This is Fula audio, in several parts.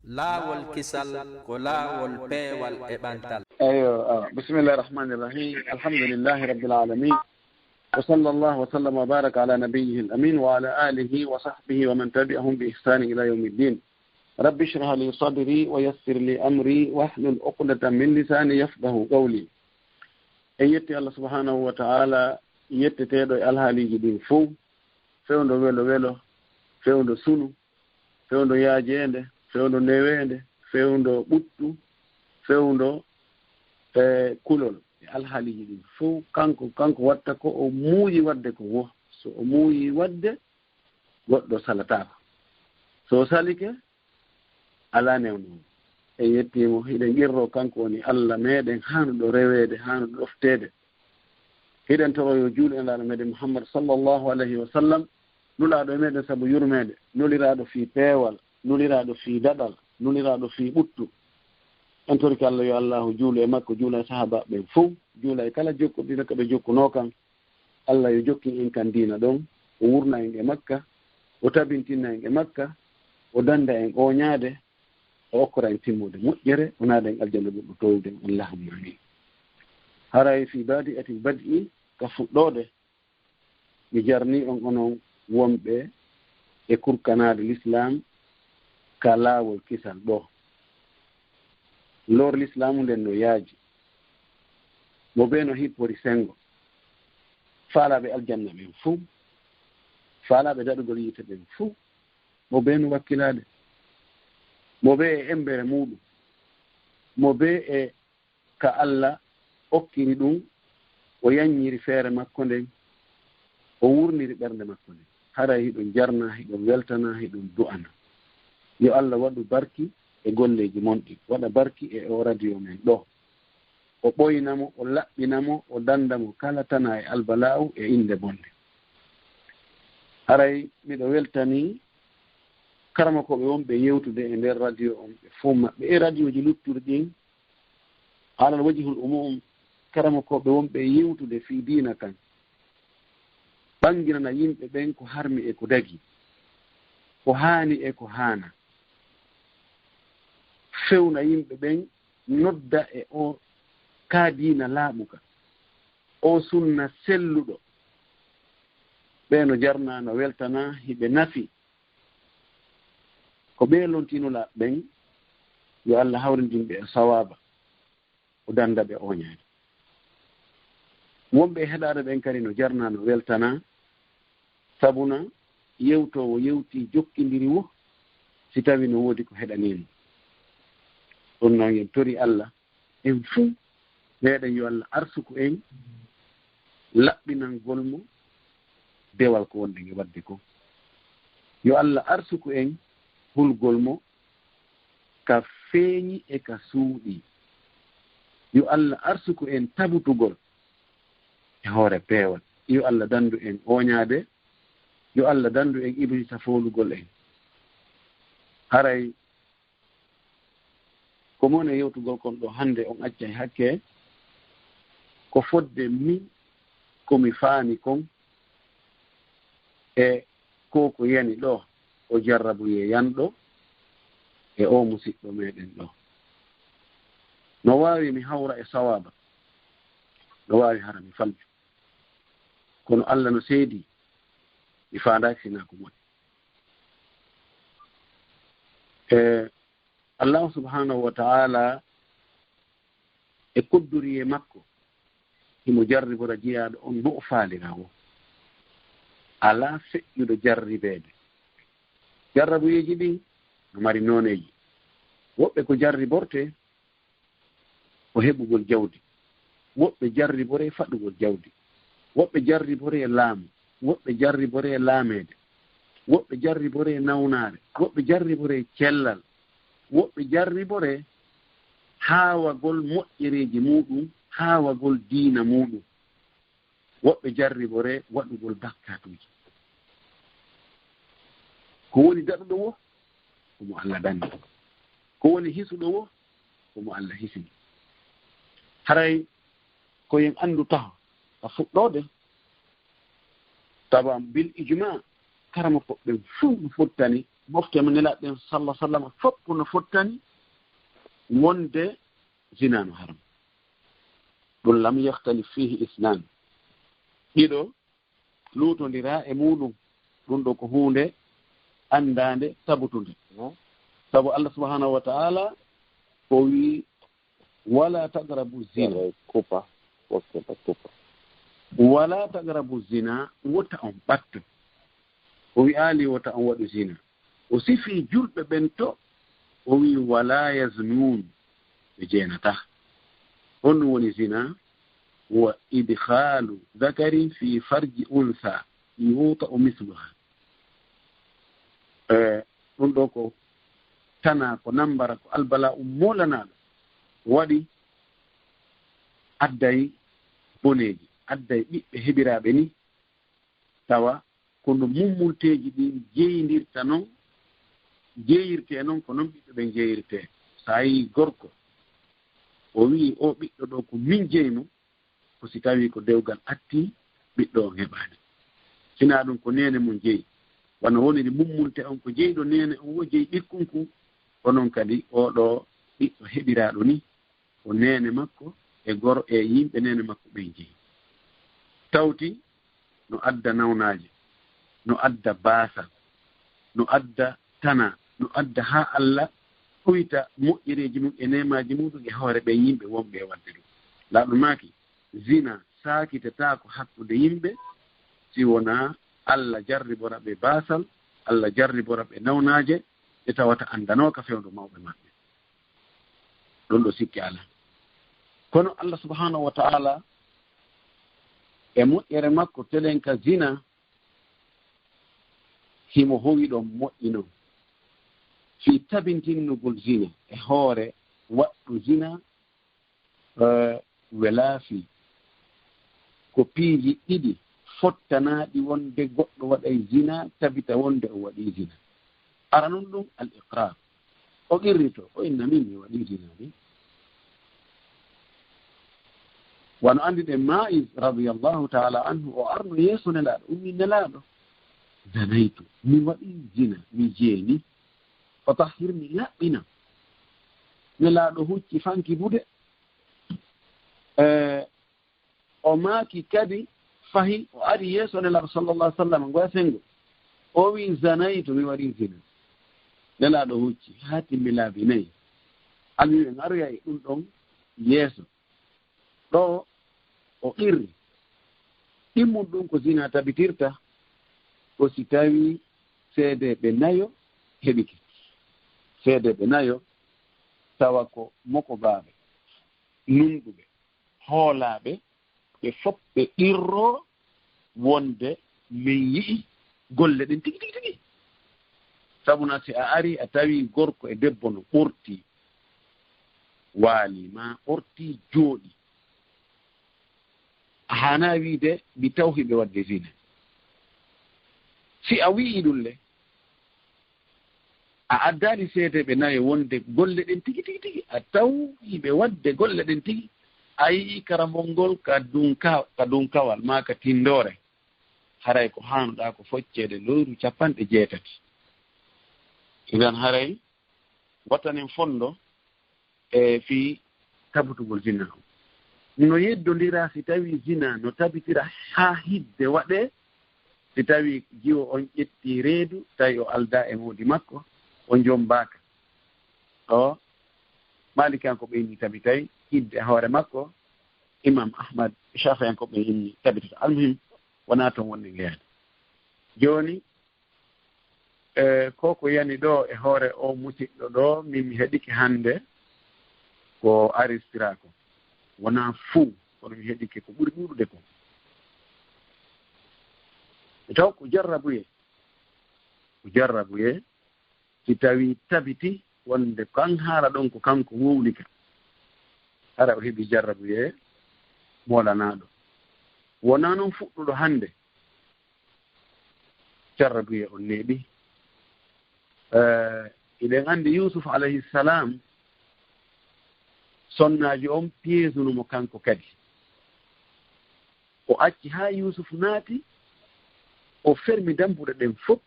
laawol kisal ko laawol peewal e ɓantal. بسم الله الرحمن الرحيم الحمد لله رب العالمين وصلى الله وسلم وبارك على نبيه الأمين وعلى آله وصحبه ومن تبعهم بإحسان إلى يوم الدين. رب اشرح لي صدري ويسر لي أمري واحلل عقدة من لساني يفقه قولي. أيتي الله سبحانه وتعالى يتتيدو الهاليجي دين فو فيوندو ويلو فيوندو سونو fewndo yaajende fewndo newende fewndo ɓuttu fewndo kulol e alhaaliji ɗin fof kanko watta ko o muuyi wadde ko wo so o muuyi wadde goɗɗo salatako so salike ala newno e yettimo hiɗen qirro kanko woni Allah meɗen hanuɗo rewede hanuɗo ɗoftede hiɗen tawa yo juuɗe enɗaɗo meɗen Muhammad sallllahu alayhi wa sallam nulaaɗo e meɗen sabu yurmede nuliraaɗo fii peewal nuliraaɗo fii daɗal nuliraaɗo fii ɓuttu en torki Allah yo allahu juula e makko juula e sahaba ɓen fof juula e kala jokkuɗina ko ɓe jokkunoo kan Allah yo jokkin en kan diina ɗon o wurna en e makka o tabintinna en e makka o danda en oñaade o okkora en timmude moƴƴere o naada en aljanna ɓurɗo towden allahumma amin. haray fii baadi ati badi ka fuɗɗoode mi jarni on onon wonɓe e kurkanade l'islam ka laawol kisal ɗo lor l'islamu nden no yaaji mo ɓe no hippori sengo faalaɓe aljanna ɓen fuu faalaɓe daɗugol yite ɓen fuu mo ɓe no wakkilade mo ɓe e embere muɗum mo ɓe e ka Allah okkiri ɗum o yanñiri feere makko nden o wurniri ɓernde makko nden haray hiɗum jarna hiɗum weltana hiɗum du'ana yo Allah waɗu barki e golleji monɗi waɗa barki e o radio men ɗo o ɓoynamo o laɓɓinamo o dandamo kala tana e albala'u e inde bonde. haray miɗo weltani karama koɓe wonɓe yewtude e nder radio on ɓe fof maɓɓe e radio ji luttuɗi ɗin alal wajihul umum karama koɓe wonɓe yewtude fi diina kan ɓanginana yimɓe ɓen ko harmi e ko dagi ko haani e ko haana fewna yimɓe ɓen nodda e o kaadiina laaɓuka o sunna selluɗo ɓeeno jarna no weltana hiɓe nafi ko ɓeelontinolaaɓe ɓen yo Allah hawrindinɓe e sawaba o danda ɓe oñaade wonɓe heɗaade ɓen kadi no jarna no weltana sabuna yewtowo yewti jokkindiri wo si tawi no woodi ko heɗanimo ɗum noon en tori Allah en fuu meeɗen yo Allah arsuku en laɓɓinangol mo dewal ko wonɗen e wadde ko yo Allah arsuku en hulgol mo ka feeñi e ka suuɗi yo Allah arsuku en tabutugol e hoore peewal yo Allah dandu en oñaade yo Allah dandu en iblisa foolugol en haray ko mone yewtugol kon ɗo hannde on acca e hakke ko fodde min komi faami kon e ko yani ɗo o jarrabuye yanɗo e o musidɗo meɗen ɗo no waawi mi hawra e sawaba no waawi hara mi falju kono Allah no seedi mi faandaki sina ko moƴƴi Allah subhanahu wa ta'ala e kodduri e makko himo jarribora jeyaaɗo on bo o faalira o ala feƴƴuɗo jarribeede jarrabuyeji ɗin no mari nooneji woɓɓe ko jarriborte ko heɓugol jawdi woɓɓe jarribore faɗugol jawdi woɓɓe jarribore e laamu woɓɓe jarribore e laameede woɓɓe jarribore e nawnaare woɓɓe jarribore e cellal woɓɓe jarribore haawagol moƴƴereeji muɗum haawagol diina muɗum woɓɓe jarribore waɗugol bakkatuji ko woni daɗuɗo wo komo Allah danni ko woni hisuɗo wo komo Allah hisini haray koyen anndu taho a fuɗɗoode tawa bil ijma karama koɓɓen fuu no fottani mofte mo nelaɗen sallah sallam fopp no fottani wonde zina no haram ɗum lam yahtali fihi isnan ɗiɗo luutondira e muɗum ɗum ɗo ko hunde andande tabutunde sabu Allah subhanahu wa ta'ala ko wi wala taqrabu zina wala taqrabu zina wota on ɓatto o wi ali wota on waɗu zina o sifi julɓe ɓen to o wi wala yaznun ɓe jeenata on ɗum woni zina wa idkhalu dhakarin fi farji untha yuta o misluha ɗum ɗo ko tana ko nambara ko albala molanaɗo waɗi adday boneji adday ɓiɓɓe heɓiraɓe ni tawa kono mummulteji ɗin jeeyirta noon jeeyirte noon ko noon ɓiɓɓe ɓen jeeyirte sa yi gorko o wi o ɓiɗɗo ɗo ko min jeyno ko si tawi ko dewgal atti ɓiɗɗo on heɓani sina ɗum ko nene mum jeeyi wano woniri mummulte on ko jeyɗo nene on wo jeeyi ɓikkunku onon kadi oɗo ɓiɗɗo heɓiraɗo ni ko nene makko e goro e yimɓe nene makko ɓen jeeyi tawti no adda nawnaji no adda baasa no adda tana no adda ha Allah ɓuyta moƴƴereji mum e nemaji muɗum e hoore ɓe yimɓe wonɓe e wadde ɗum laaɗumaki zina sakitetako hakkude yimɓe si wona Allah jarribora ɓe baasal Allah jarribora ɓe nawnaje ɓe tawata andanoka fewndo mawɓe maɓɓe ɗon ɗo sikki ala kono Allah subhanahu wa ta'ala e moƴƴere makko telen ka zina himo howi ɗon moƴƴino fi tabintinnugol zina e hoore waɗɗu zina welaafi ko piiji ɗiɗi fottanaɗi wonde goɗɗo waɗay zina tabita wonde o waɗi zina ara noon ɗum al iqrar o qirrito o inna min mi waɗi zina ni wano andiɗe Ma'iz radiyallahu ta'ala anhu o arno yeeso nelaɗo ummi nelaɗo zanaytu mi waɗi zina mi jeeni o tahhirni laɓɓina nelaɗo hucci fanki bude o maaki kadi fahi o ari yeeso nelaɗo sallallahu sallam ngoya sengo o wi zanaytu mi waɗi zina nelaɗo hucci haa timmi laabi nayi almi en aroya e ɗum ɗon yeeso ɗo o irri ɗimmum ɗum ko zina tabitirta ko si tawi seede ɓe nayo heɓike seede ɓe nayo tawa ko moko baaɓe nunɗuɓe hoolaaɓe ɓe fof ɓe ɗirro wonde min yi'i golle ɗen tigi tigi tigi sabuna si a ari a tawi gorko e debbo no ɓorti waali ma ɓorti jooɗi a hana wiide mi tawhiɓe wadde zina si a wi'i ɗum le a addani seedeɓe nayo wonde golle ɗen tigi tigi tigi a tawhiɓe wadde golle ɗen tigi a yii karambol ngol ka dunkawal ma ka tindore haray ko hanuɗa ko foccede leyru 60 idan haray wattanen fondo e fi tabutugol zina o no yeddodira si tawi zina no tabitira ha hidde waɗe si tawi jiwo on ƴetti reedu tawi o alda e moodi makko o jombaka o malikanko ɓe inni tabitay hidde hoore makko imam ahmad shafi'anko ɓe inni tabitata almuhim wona toon wonni leyaade joni koko yani ɗo e hoore o musidɗo ɗo min mi heɗike hande ko aristira ko wona fuu kono mi heɗike ko ɓuri ɗuɗude ko taw ko jarrabuye si tawi tabiti wonde kan haala ɗon ko kanko wowlika hara o heɓi jarrabuye molanaɗo wona noon fuɗɗuɗo hande jarrabuye on neeɓi eɗen andi Yusuf alayhi salam sonnaji on piésunumo kanko kadi o acci ha Yusuf naati o fermi dambuɗe ɗen fof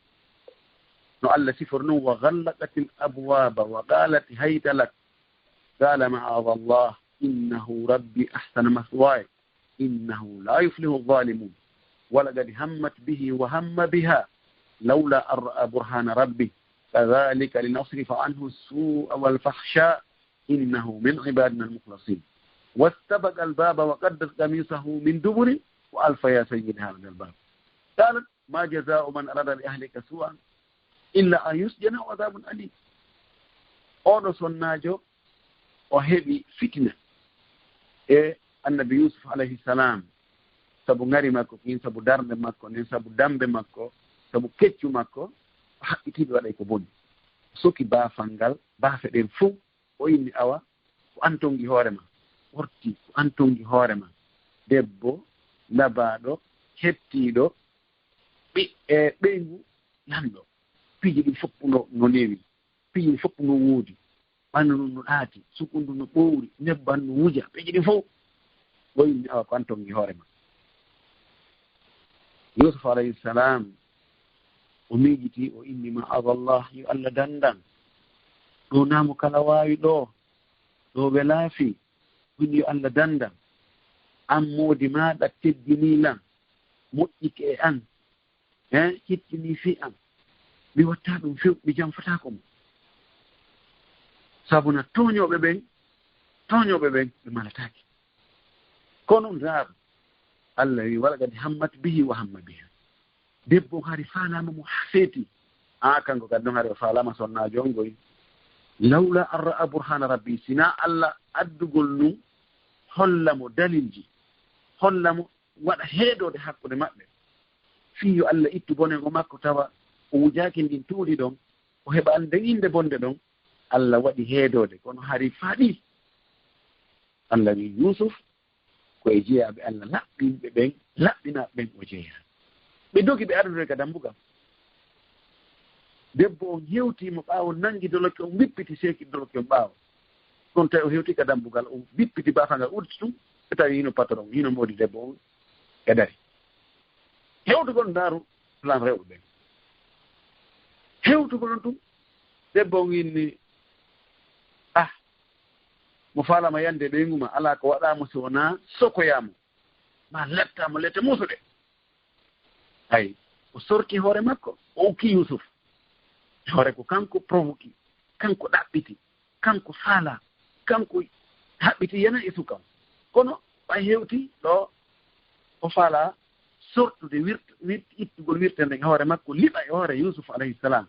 no Allah siforno wa ghallaqatil abwaba wa qalat hayta lak qala ma'adha Allah innahu rabbi ahsana mathwaya innahu la yuflihu adh-dhalimun ولقد همت به وهم بها لولا أن رأى برهان ربه كذلك لنصرف عنه السوء والفحشاء إنه من عبادنا المخلصين واستبق الباب وقدر قميصه من دبر وألف يا سيد هذا الباب قالت ما جزاء من أراد لأهلك سوءا إلا أن يسجن وعذاب أليم أولو سناجو وهبي فتنة النبي يوسف عليه السلام sabu ngari makko kin sabu darde makko nen sabu dambe makko sabu keccu makko hakkitiɓe waɗay ko boni soki baafangal baafe ɗen fof o inni awa ko antongi hoorema horti ko antongi hoorema debbo labaɗo hettiɗo ɓeygu lanɗo piiji ɗum fopp no newi piiji ɗum fopp no woodi ɓandu ɗum no ɗaati sukundu no ɓowri nebban no wuja piiji ɗin fof o inni awa ko antongi hoorema Yusuf alayhi salam o miijiti o inni ma'adallah yo Allah dandan ɗo naamo kala waawi ɗo ɓe laafi inni yo Allah dandan an moodi maaɗa teddiniilam moƴƴike e an hittini fi am mi watta ɗum few mi jamfataako mo sabu na toñooɓe ɓen ɓe malataake kono ndaaru Allah wi walaqad hammat bihi wa hamma biha debbo hari faalama mo feeti kanko kadi noon hari o faalama sonnajo on goyi lawla an ra'a burhana rabbi sina Allah addugol num hollamo dalilji hollamo waɗa heedode hakkude maɓɓe fiyo Allah ittu bonego makko tawa o wujaaki ndin tuuɗi ɗon o heɓa andeinde bonde ɗon Allah waɗi heedode kono hari faaɗi Allah wi Yusuf koye jeeyaɓe Allah laɓɓinɓe ɓen laɓɓinaɓe ɓen o jeeya ɓe dogi ɓe ardude ka dambugal debbo on hewtimo ɓaawo nangi doloke on wippiti seeki doloke on ɓaawo ɗon tawi o hewti ka dambugal o wippiti baafangal udti tum ɓe tawi hino patron hino moodi debbo on e dari hewtugol ndaaru plan rewɓe ɓen hewtugol on tum debbo on winni mo faalama yande ɓeyguma ala ko waɗamo so wona sokoyamo ma lettamo lette musuɗe ay o sorki hoore makko o ukki Yusuf hoore ko kanko provoqué kanko ɗaɓɓiti kanko faala kanko haɓɓiti yana e sukam kono ɓay hewti ɗo o faala sortude ittugol wirtende e hoore makko liɓa e hoore Yusuf alayhi salam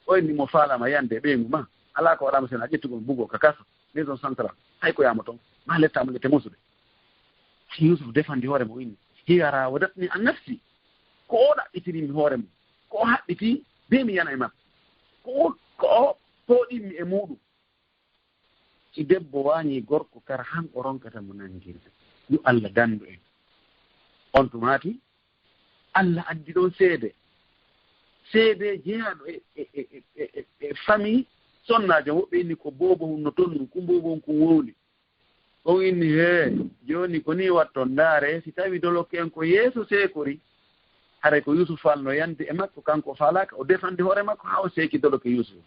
o inni mo faalama yande ɓeyguma ala ko waɗama sen a ƴettugol bugo ka kasa maison central hay ko yamo toon ma lettamo lette musude Yusuf defandi hoore mo inni hiya rawadatni an nafsi ko o ɗaɓɓitirimi hoore mo ko o haɓɓiti be mi yana e makko ko o tooɗinmi e muɗum si debbo wañi gorko kara han o ronkata mo nangirde yo Allah dandu en on tumati Allah addi ɗon seede jeeyaɗo e famille sonnajo woɓɓe inni ko boobo hun no tonnu ko boobo on ko wowli on inni joni ko ni watton ndaare si tawi dolokke en ko yeeso seekori haray ko Yusuf falno yande e makko kanko falaka o defande hoore makko ha o seeki dolokke Yusuf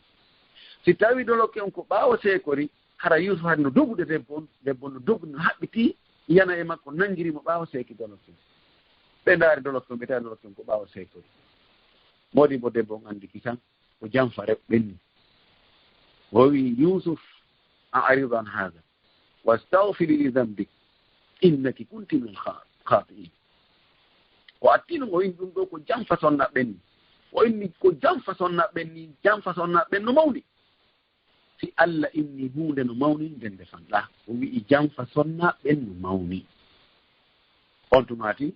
si tawi dolokke on ko ɓaawo seekori hara Yusuf hade no dogude debbo no dogude no haɓɓiti yana e makko nangirimo ɓaawo seeki dolokke ɓe ndaari dolokke on ɓe tawi dolokke on ko ɓaawo seekori modi bo debbo on andi kisan ko jamfa rewɓe ɓenni ووي يوسف أعرض عن هذا واستغفري لذنبك إنك كنت من الخاطئين وأتينو وين دون كو جنفا سonna بني وإني كو جنفا سonna بني جنفا سonna بنو مولي si Allah inni hunde no mawni nden defanda o wi'i janfa sonna ɓen no mawni on tumati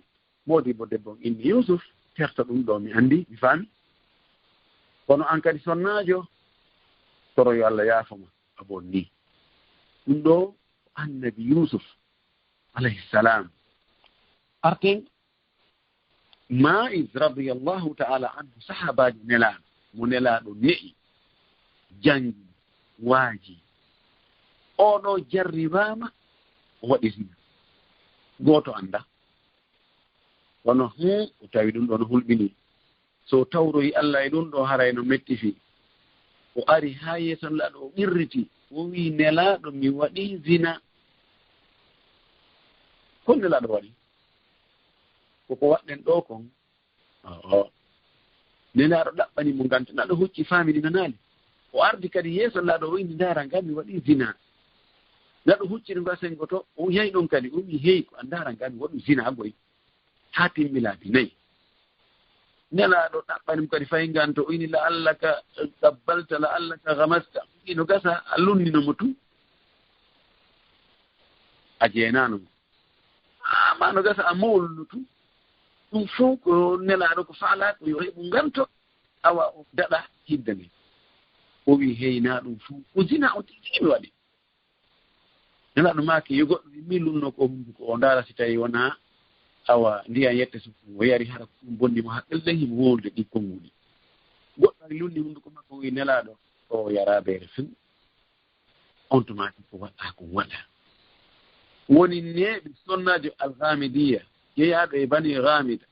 modi bo debbo inni Yusuf terto ɗum ɗo mi andi mi faami kono an kadi sonnajo toro yo Allah yaafoma abon ni ɗum ɗo annabi Yusuf alayhi salam arten Ma'iz radiyallahu ta'ala anhu sahabaji nelaɗo mo nelaɗo ne'i jangi waaji oɗo jarribama o waɗi zina goto anda wono o tawi ɗum ɗo no hulɓini so tawroyi Allah e ɗum ɗo harayno metti fi o ari ha yeeso nelaɗo o ɓirriti o wi nelaɗo mi waɗi zina ko nelaɗo waɗi koko waɗɗen ɗo kon nelaɗo ɗaɓɓani mo nganta naɗo hucci famili nanali o ardi kadi yeeso nelaɗo o windi ndara nga mi waɗi zina naɗo hucciri ngo sengo to o yehi ɗon kadi o wi heyi ko andara nga mi waɗu zina goy ha timmi laabi nayyi nelaɗo ɗaɓɓanimo kadi fayi nganto o ini la allah ka qabbalta la allah ka gamasta ino gasa a lunninomo tu a jeenanomo ma no gasa a mawluno tu ɗum fof ko nelaɗo ko faalaɗo yo heɓu nganto awa o daɗa hidde men o wi heyna ɗum fof ko zina o timi waɗi nelaɗo maake yo goɗɗo mi lunno ko hunduko o ndaara si tawi wona awa ndiyan yette sukku o yari hara ɗum bonnimo haqqille himo wolde ɗikkonguɗi goɗɗo ari lunni hunduko makko wi nelaɗo o yaraɓere few on to maki ko waɗɗa ko waɗa woni neɓe sonnajo alhamidiya yeeyaɗo e bani gamida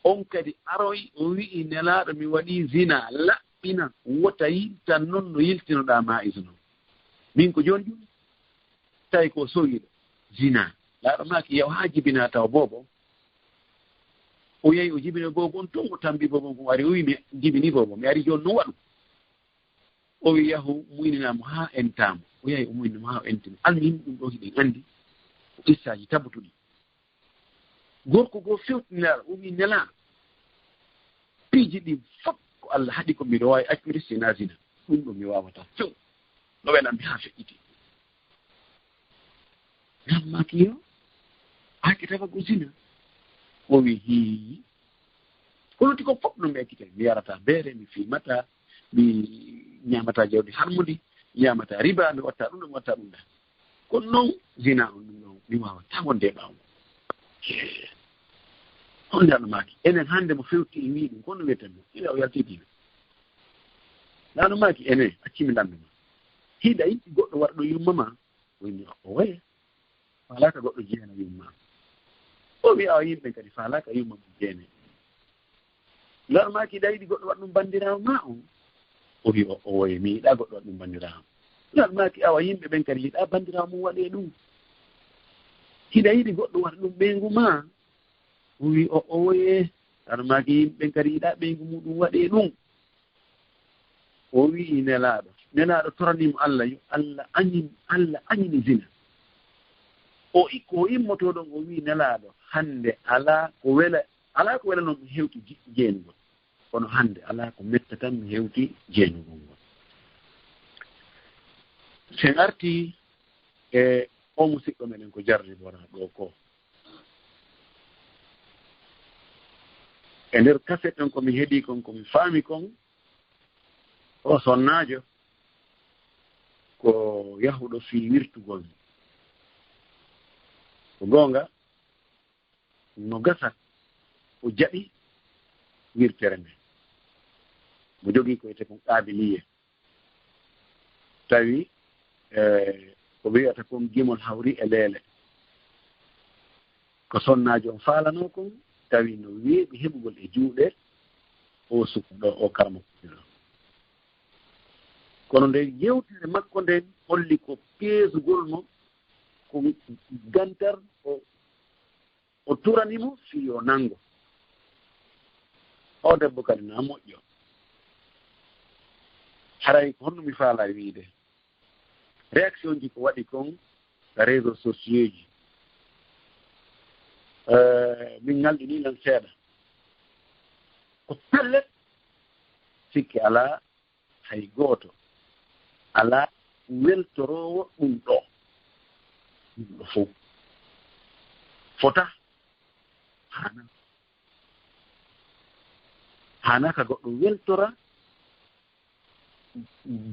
on kadi aroy o wi'i nelaɗo mi waɗi zina laɓɓina wota yiltan noon no yiltinoɗa ma isno min ko joni joni tawi ko sowiɗo zina laaɗo maki yaw ha jibina taw bobo o yehi o jibino bobo on ton o tambi bobo ko ari o wi mi jibini bobo mi ari joni no waɗu o wi yahu muyninamo ha entamo o yehi o muyninamo ha o entimo almi yimɓe ɗum ɗo hiɗen andi kissaji tabbutuɗi gorko goo fewtiniraɗo o wi nelaɗo piiji ɗi fof ko Allah haɗi ko mbiɗo wawi accude sina zina ɗum ɗo mi wawata few no welanmi ha feƴƴiti nammaki yo hake tawa ko zina o wi hi kono ti ko fof no mi ekkite mi yarata beere mi fimata mi ñamata jawdi harmude mi ñamata riba mi watta ɗum ɗo mi watta ɗum ɗa kono noon zina on ɗum ɗo mi wawata wonde ɓawo on ndeano maki enen hande mo fewti wi ɗum kono wiyeten ɗum ila o yaltidima nano maki enen accimi landuma hiɗa yiɗi goɗɗo warɗo yummama woni o waye falaka goɗɗo jeena yumma o wi awa yimɓe kadi falaka yumma mo jeene nano maki ɗa yiɗi goɗɗo waɗa ɗum bandirawo ma on o wi o woye mi yiɗa goɗɗo waɗa ɗum bandirawo nano maki awa yimɓe ɓen kadi yiɗa bandirawo mum waɗe ɗum hiɗa yiɗi goɗɗo waɗa ɗum ɓeygu ma o wi o woye nano maki yimɓe kadi yiɗa ɓeygu muɗum waɗe ɗum o wi nelaɗo toranimo Allah yo Allah añini zina o ko immotoɗon o wi nelaɗo hande ala ko wela noon mi hewti jeenugol kono hande ala ko metta tan mi hewti jeenugol ngol sen arti e o musidɗo meɗen ko jarri bora ɗo ko e nder kaset ɗon komi heeɗi kon komi faami kon o sonnajo ko yahuɗo fi wirtugol ko gonga no gasa o jaɓi wirtere nde mo jogii ko wiyete kon ƙaabiliye tawi ko wiyata kon gimol hawri e leele ko sonnajo on faalano kon tawi no weeɓi heɓugol e juuɗe o sukuɗo o karmakuɗo kono nde yewtere makko nden holli ko peesugol mo ko gantar o turanimo fi o nango o debbo kadi na moƴƴo haray ko honno mi faala wiide réaction ji ko waɗi kon réseau sociaux ji min ngalɗini nan seeɗa ko pellet sikki ala hay gooto ala weltorowo ɗum ɗo fof fota hana ka goɗɗo weltora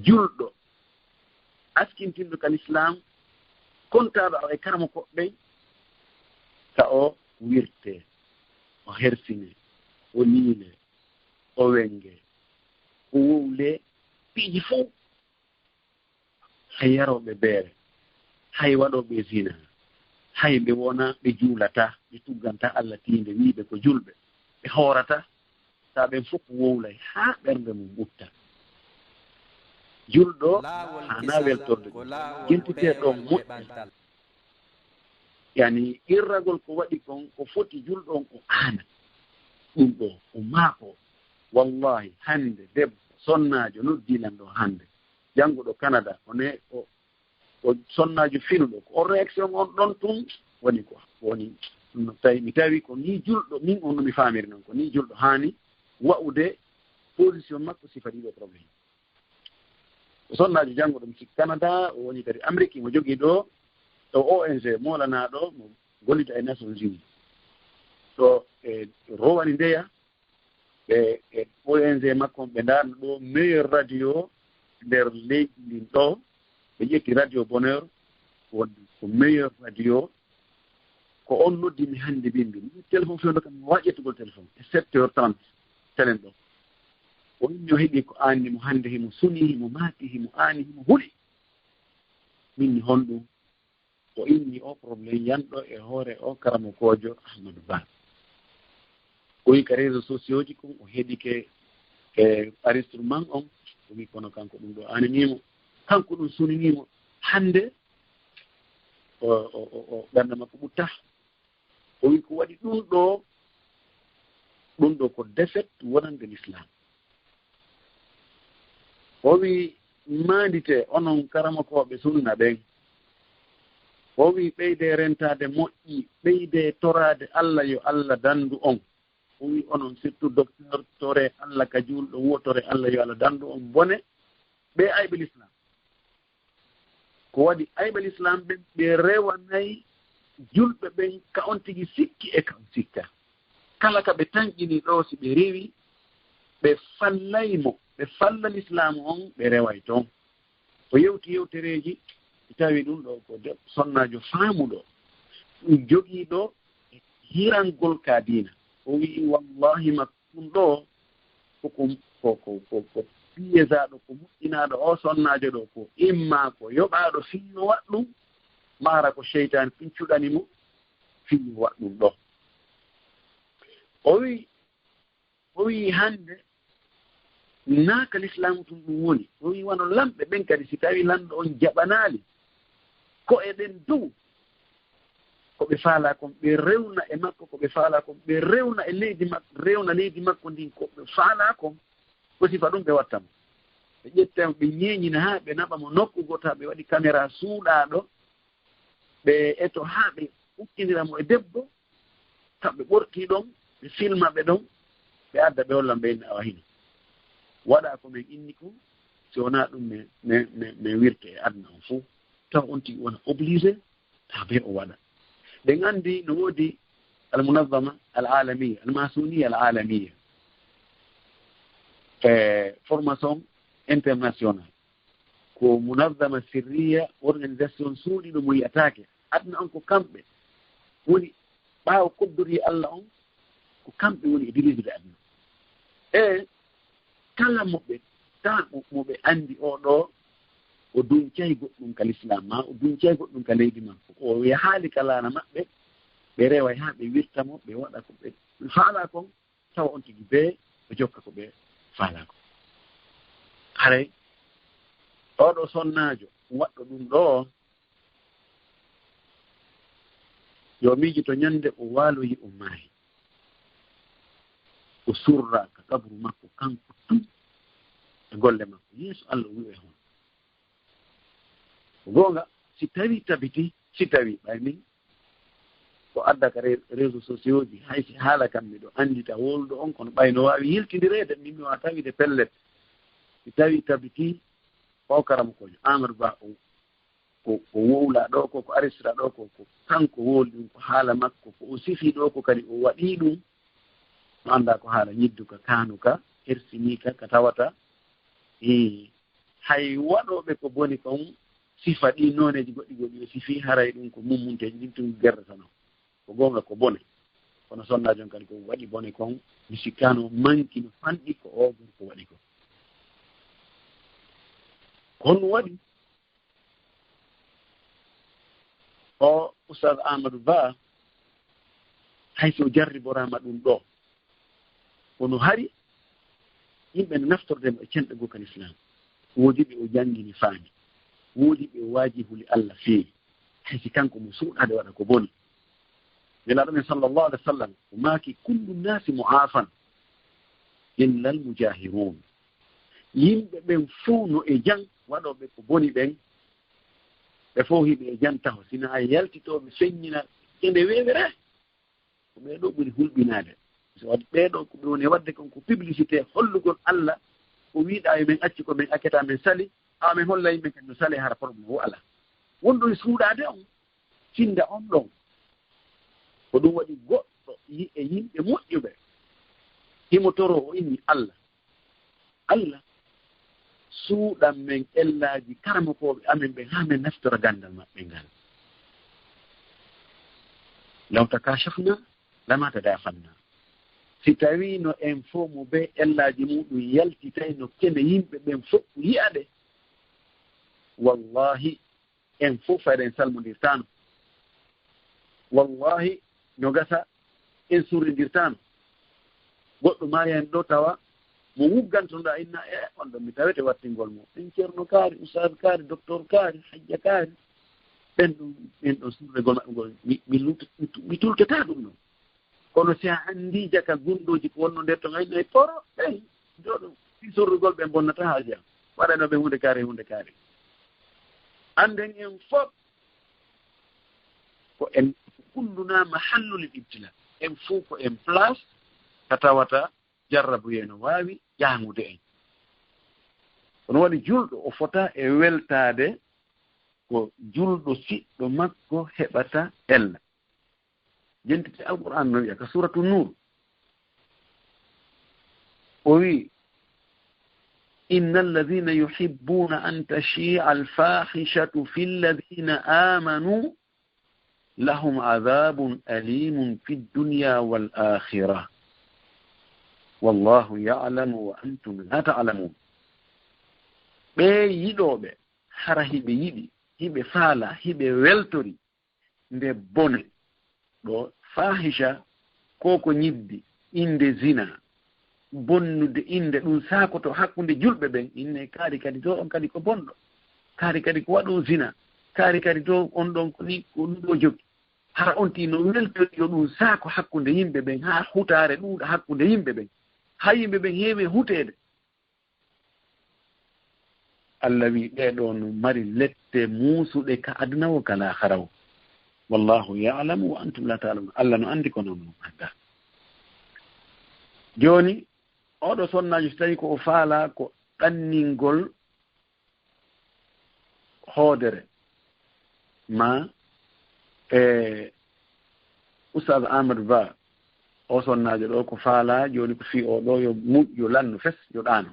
julɗo askintinɗo kal islam kontaɗo awa e karama koɓɓe ta o wirte o hersine o niile o wenge o wowle piiji fof hay yaroɓe beere hay waɗoɓe zina hay ɓe wona ɓe juulata ɓe tugganta Allah tiinde wiiɓe ko julɓe ɓe hoorata saaɓen fof wowlay haa ɓernde mum ɓutta julɗo hana weltorde jentiteɗo moƴƴa yani irragol ko waɗi kon ko foti julɗo on o aana ɗum ɗo o maako wallahi hande debbo sonnajo noddilan ɗo hande jannguɗo Canada o sonnajo finuɗo ko o réaction on ɗon tun woni ko woni tawi mi tawi ko ni julɗo min on no mi famiri noon ko ni julɗo hani wa'ude position makko sifa ɗiɗo probléme o sonnajo jannguɗo mi sik Canada o woni kadi Amérique mo jogii ɗo ONG molanaɗo mo gollita e Nations Unies ɗo e rowani ndeya ɓe e ONG makko ɓe darno ɗo meilleur radio nder leydi ndin ɗo ɓe ƴetti radio bonheur wonde ko meilleur radio ko on noddimi hannde bimbi téléphone fewndo kam mi waƴƴettugol téléphone e 7h30 telen ɗo o inni o heeɓi ko anni mo hannde himo suni himo maati himo aani himo huɗi minni honɗum o inni o probléme yanɗo e hoore o karamo kojo Ahmadou Ba o wi ka réseau sociaux ji kon o heeɗike e enregistrement on o wi kono kanko ɗum ɗo ananimo kanko ɗum suninimo hannde o ɓernde makko ɓutta o wi ko waɗi ɗum ɗo ko défaite wonande l'islam o wi mandite onon karamakoɓe sunna ɓen o wi ɓeyde rentade moƴƴi ɓeyde torade Allah yo Allah dandu on o wi onon surtout docteur tore Allah ka julɗo wotore Allah yo Allah dandu on bone ɓe ayɓe l'islam ko waɗi ayɓe l'islam ɓen ɓe rewanayi julɓe ɓen ka on tigi sikki e kam sikka kala ka ɓe tanƴini ɗo si ɓe rewi ɓe fallaymo ɓe falla l'islam on ɓe reway toon o yewti yewtereji tawi ɗum ɗo ko sonnajo faamuɗo ɗum jogii ɗo hirangol ka diina o wii wallahi ma ɗum ɗo ko piyesaɗo ko moƴƴinaɗo o sonnajo ɗo ko imma ko yoɓaɗo finno waɗɗum mara ko cheytane pincuɗanimo finno waɗɗum ɗo o wi hande naaka l'islamu tum ɗum woni o wi wano lamɓe ɓen kadi si tawi lamɗo on jaɓanaali ko eɗen dow koɓe faala kon ɓe rewna e makko koɓe faala kon ɓe rewna e leydi makko rewna leydi makko ndin koɓe faala kon ko sifa ɗum ɓe wattamo ɓe ƴettamo ɓe ñeeñina haa ɓe naɓamo nokkugota ɓe waɗi caméra suuɗaaɗo ɓe eto haa ɓe ukkindiramo e debbo kamɓe ɓortii ɗon ɓe filma ɓe ɗon ɓe adda ɓe hollan ɓe inni awa hino waɗa ko min inni ko si wonaa ɗum mi wirte e aduna on fof taw on tigi wona obligé taw ɓe o waɗa ɓen anndi no woodi almunazama al'alamiya almasuniya al'alamiya formation international ko munazama sirriya organisation suuɗiɗo mo yiyataake aduna on ko kamɓe woni ɓaawo koddori Allah on ko kamɓe woni e dirigide aduna e kala moɓe moɓe anndi oɗo o duncay goɗɗum ka l'islam ma o duncay goɗɗum ka leydi makko o haali ka laana maɓɓe ɓe reway haa ɓe wirtamo ɓe waɗa ko ɓe faala kon tawa on tigi ɓe jokka ko ɓe faala kon haray oɗo sonnajo waɗɗo ɗum ɗo yo miiji to ñande o waaloyi o maayi o surra ka kabru makko kanko tum e golle makko yeeso Allah wi'e hon goonga si tawi tabiti si tawi ɓay min ko adda ka réseau sociaux ji hay si haala kam miɗo anndita wolɗo on kono ɓay no waawi yiltidireede min mi wawa tawide pellet si tawi tabiti o karama kojo Amadou Ba ko wowla ɗo ko aristira ɗo ko kanko wooli ɗum ko haala makko ko o sifii ɗo ko kadi o waɗii ɗum no annda ko haala ñidduka kaanuka hersinika ka tawata hay waɗoɓe ko boni kon sifa ɗi nooneji goɗɗi goɗɗi o sifii haray ɗum ko mummunteji ɗin tun gerdata noon ko goonga ko bone kono sonnaji on kadi ko waɗi bone kon mi sikkano manki no fanɗi ko o ko waɗi ko honno waɗi o Oustaz Amadou Ba hay so jarriborama ɗum ɗo kono hari yimɓe no naftordemo e cenɗe goo kan islam woodi ɓe o janngini faami woodi ɓe waajibuli Allah feewi haysi kanko mo suuɗade waɗa ko boni nelaɗo men sallllahu alih wa sallam o maaki kullu nnasi mu'afan illa al mujahirun yimɓe ɓen fuu no e jang waɗoɓe ko boni ɓen ɓe fof hiɓe e jang taho sina a yaltitoɓe feññina ƴende weewere ko ɓeeɗo ɓuri hulɓinaade so waɗi ɓeeɗo ko ɓe woni wadde kon ko publicité hollugol Allah ko wiiɗa men acci ko men akketa men sali haa men holla yimɓe kadi no sali hara probléme wo ala wonɗo e suuɗaade on finda on ɗon ko ɗum waɗi goɗɗo e yimɓe moƴƴuɓe himo toro o inni Allah suuɗan men ellaaji karmakooɓe amen ɓen haa men naftora gandal maɓɓe ngal law takashafna lama tadafanna si tawi no en fof mo be ellaaji muɗum yaltitay no kene yimɓe ɓen fof yi'ade wallahi en fof fayɗa en salmodirtano wallahi no gasa en surrindirtano goɗɗo ma hen ɗo tawa mo wuggantoɗa inna on ɗon mi tawete wattingol mo en ceerno kaari oustad kaari docteur kaari hajja kaari ɓen ɗon surregol maɓɓe ngol mi tulketa ɗum ɗon kono si a anndi jaka gunɗoji ko wonno nder to gayno e poro ɓen joɗo si sorrugol ɓe bonnata haaji am waɗano ɓe hunde kaari anden en fof ko en kulluna mahallul ibtila en fof ko en place ka tawata jarrabuye no waawi ƴaŋude en kono waɗi julɗo o fota e weltaade ko julɗo siɗɗo makko heɓata ella jentite alquran no wiya ka suratu nur o wi inna alladhina yuhibbuna an tashia alfahishatu fi alladhina amanu lahum adhabun alimun fi dunya wal akhirah wallahu ya'lamu wa antum la ta'lamun ɓe yiɗoɓe hara hiɓe yiɗi hiɓe faala hiɓe weltori nde bone ɗo fahisha ko ñiddi inde zina bonnude inde ɗum sakoto hakkunde julɓe ɓen inne kaari kadi to on kadi ko bonɗo kaari kadi ko waɗo zina kaari kadi to on ɗon koni ko ɗum ɗo jogi hara on tino weltori yo ɗum saako hakkunde yimɓe ɓen ha hutare ɗuuɗa hakkunde yimɓe ɓen ha yimɓe ɓen heewi hutede Allah wi ɓeɗo no mari lette muusuɗe ka aduna o kala haraw wallahu ya'lamu wa antum la ta'lamun Allah no andi ko noon adda joni oɗo sonnajo so tawi ko o faala ko ɗanningol hoodere ma Oustaz Amadou Ba o sonnajo ɗo ko faala joni ko fi o ɗo yo muƴƴo lanno fes yo ɗaano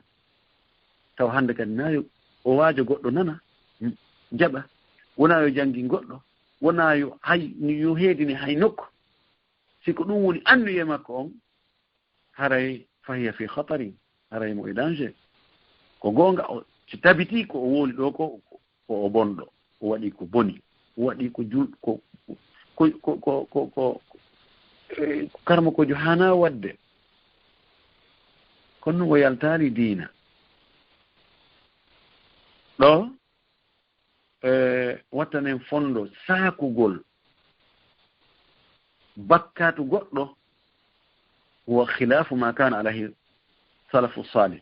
taw hande kadi na o waajo goɗɗo nana jaɓa wona yo jangi goɗɗo wona yo yo heedini hay nokku siko ɗum woni annuye makko on haray fahiya fi hatari haray mo e danger ko goonga o si tabiti ko o woli ɗo ko o bonɗo o waɗi ko boni o waɗi ko ko karma kojo hana wadde kono o yaltari diina ɗo wattanen fondo saakugol bakkatu goɗɗo huwa khilafu ma kana alayhi salafu salih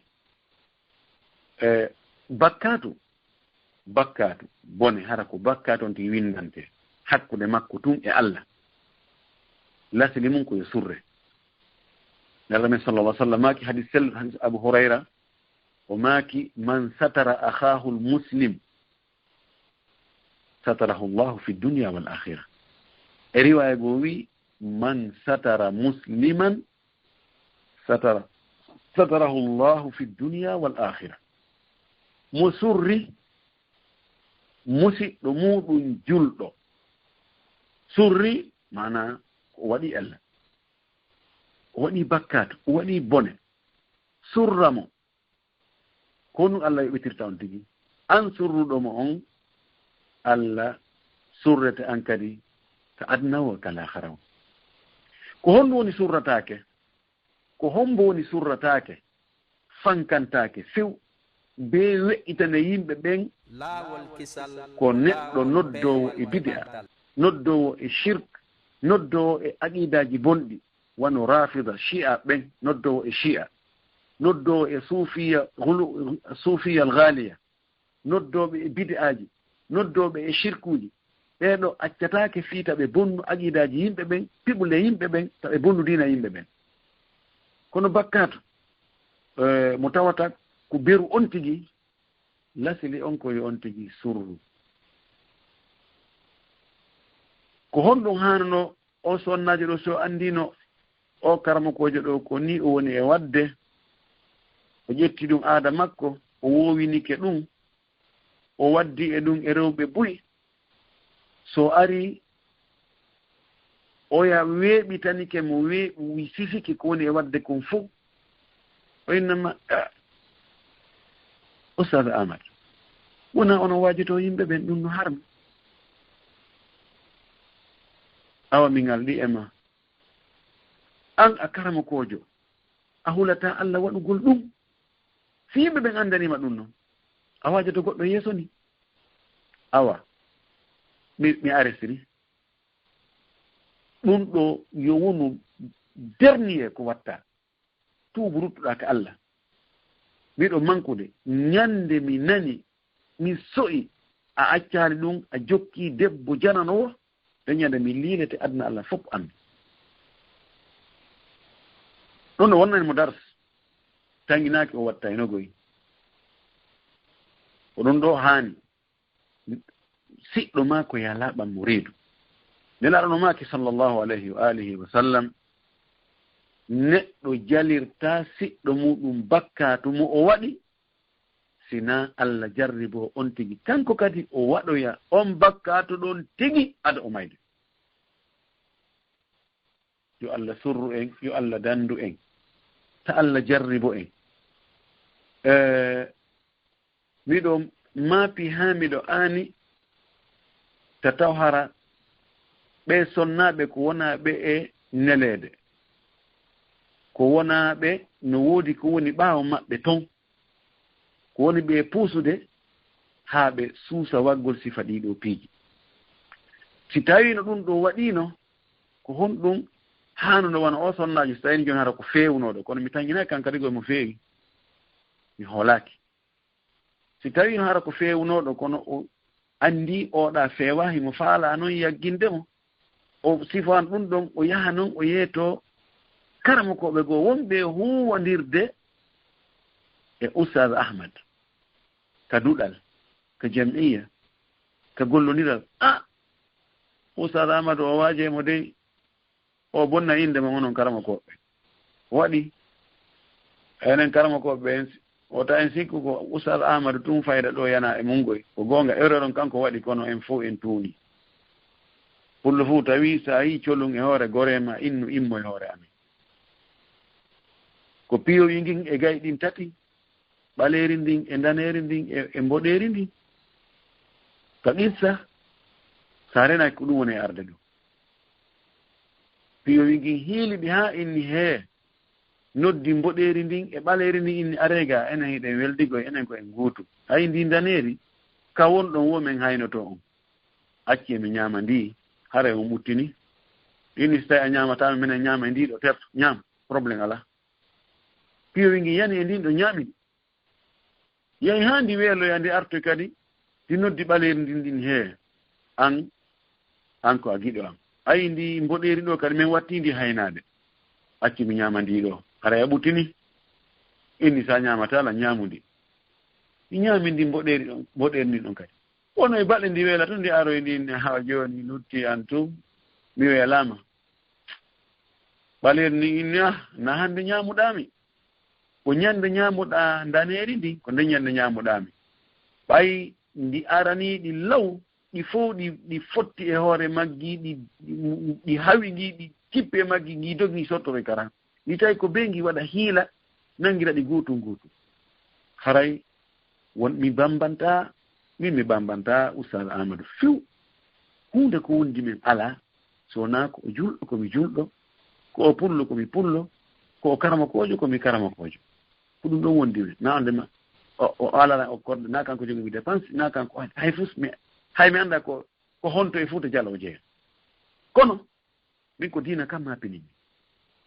bakkatu bone hara ko bakkatu on ti windante hakkude makko tun e Allah lasli mum ko yo surre nalla men sallallahu alaihi wasallam maki hadith Abu Hurayra o maki man satara akhahu almuslim satarahu Allah fi dunya wal akhirah e riwaya go wi man satara musliman satarahu Allah fi dunya wal akhirah musurri musidɗo muɗum julɗo surri mana o waɗi Allah o waɗi bakkatu o waɗi bone surramo kono Allah yoɓitirta on tigi an surruɗomo on Allah surrete an kadi ka adna o kala haraw ko honno woni surratake ko hombo woni surratake fankantake few be we'itane yimɓe ɓen ko neɗɗo noddowo e bid'a, noddowo e shirk, noddowo e aqidaji bonɗi wano rafida shi'a ɓen, noddowo e shi'a, noddowo e sufiya alghaliya, noddoɓe e bid'aji, noddoɓe e shirkuji. ɓeɗo accatake fiita ɓe bonnu aqidaji yimɓe ɓen, piɓule yimɓe ɓen, taɓe bonnu dina yimɓe ɓen. kono bakkato mo tawata ko beru on tigi lasili on koye on tigi surru. ko honɗum hanno o sonnajo ɗo so andino o karamakojo ɗo ko ni o woni e wadde, o ƴetti ɗum aada makko, o wowinike ɗum, o waddi e ɗum e rewɓe buy, so ari oya weeɓitanike mo sifike ko woni e wadde kon fof, o innama Ustaz Ahmad wona ono wajito yimɓe ɓen ɗum no harmi. awa min alɗi e ma an a karamakojo a hulata Allah waɗugol ɗum si yimɓe ɓen andanima ɗum noon, a wajato goɗɗo yeeso ni? awa mi arestiri ɗum ɗo yo wonu dernier ko watta tuubu ruttuɗa ka Allah. miɗo mankude ñande mi nani mi so'i a accani ɗum a jokki debbo jananowo, ɗe ñande mi liilete adna Allah fof an. ɗon no wonnani mo dars tanginaki o watta enogoyi. ko ɗon ɗo haani siɗɗo ma ko ya laaɓan mo reedu. nelaɗo no maki sallllahu alayhi wa alihi wa sallam, neɗɗo jalirta siɗɗo muɗum bakkatu mo o waɗi sina Allah jarribo on tigi kanko kadi o waɗoya on bakkatu ɗon tigi ada o mayde. yo Allah surru en, yo Allah dandu en, ta Allah jarribo en. miɗo maapi ha miɗo aani ta taw hara ɓe sonnaɓe ko wonaɓe e neleede, ko wonaɓe no woodi ko woni ɓaawo maɓɓe ton, ko woni ɓe puusude haa ɓe suusa waggol sifa ɗiɗo piiji. si tawino ɗum ɗo waɗino ko honɗum hanuno wona o sonnajo, so tawini joni hara ko fewnoɗo, kono mi tanginaki kankadi goye mo feewi, mi hoolaki. si tawino hara ko fewnoɗo kono o andi oɗa feewahi mo faala noon yaggindemo, o sifan ɗum ɗon o yaha noon o yeeto karamakoɓe goo wonɓe huwodirde e Ustaz Ahmad ka duɗal, ka jamiya, ka gollodiral. Ustaz Ahmad o waajemo dey o bonna inde ma onon karamakoɓe waɗi enen karamakoɓe en o ta en sikku ko Ustaz Ahmad tum fayda ɗo yana e mungoy ko gonga erreur on kanko waɗi, kono en fof en tuuni. pullo fuu tawi sa yi collum e hoore gorema innu immo e hoore amin. ko piyowi ndin e gay ɗin tati, ɓaleri ndin e daneri ndin e mboɗeri ndin, ka qissa sa renaki ko ɗum woni e arde ɗo. piyowi ngin hiiliɓi ha inni hee noddi mboɗeri ndin e ɓaleri ndin inni arega enen hiɗen weldigoy enen ko en guutu. hay ndi daneri ka wonɗon women haynoto on acci emi ñaama ndi hare o muttini inni so tawi a ñamatama minen ñaama e ndiɗo terto ñaam probléme ala. piyowi ngi yani e ndin ɗo ñaamini yehi ha ndi weeloya ndi artoy kadi ndi noddi ɓaleri ndin ndin hee an ko a giɗo am. ayi ndi mboɗeri ɗo kadi min watti ndi haynade acci mi ñaama ndi ɗo hara ya ɓuttini inni sa ñamatala ñaamu ndi i ñaami ndi mboɗeri ndin ɗon kadi wono e baɗe ndi weela to ndi aroy ndin ha joni lutti an tum mi weelama ɓaleri ndi inni na hande ñaamuɗami, ko ñande ñaamuɗa daneri ndi ko nde ñande ñaamuɗami. ɓay ndi arani ɗi law ɗi fof ɗi fotti e hoore maggi ɗi hawi gi ɗi tippi e maggi gi dogi sottore karan ɗi tawi ko be gi waɗa hiila nangira ɗi guutu haray won mi bambanta mi bambanta Ustaz Amadou few hunde ko wondi men ala sona ko o julɗo komi julɗo, ko o pullo komi pullo, ko o karamakojo komi karamakojo. ko ɗum ɗon wondi ɓe na ondema o alana o korɗo na kanko jogi dépense na kanko hay fus mi hay mi annda ko honto e Fuuta Jallo o jeeya kono min ko diina kam mapinimmi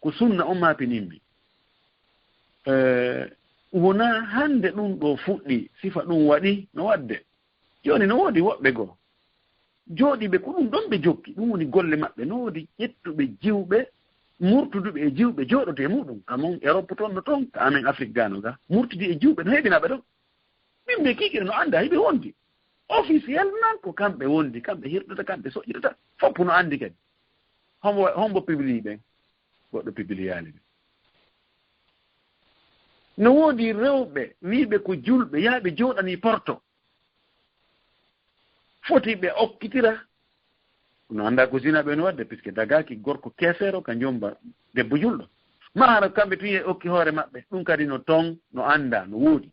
ko sunna on mapinimmi wona hande ɗum ɗo fuɗɗi sifa ɗum waɗi no wadde joni no woodi woɓɓe goo jooɗiɓe ko ɗum ɗon ɓe jokki ɗum woni golle maɓɓe no woodi ƴettuɓe jiwɓe murtuduɓe e jiwɓe jooɗoto e muɗum kamon Europe toon no toon ka amen Afrique gano ga murtudi e jiwɓe no heɓinaɓe ɗon min ɓe kikiɗe no annda hiɓe wondi officiel nan ko kamɓe wondi kamɓe hirɗata kamɓe soƴƴitata fopp no anndi kadi hombo publie ɓen goɗɗo publiyali ɓe no woodi rewɓe wiiɓe ko julɓe yaaɓe jooɗani porto foti ɓe okkitira no annda ko sina ɓe no wadde puisque dagaki gorko keefeero ka jomba debbo julɗo maaro kamɓe tuye okki hoore maɓɓe ɗum kadi no ton no annda no woodi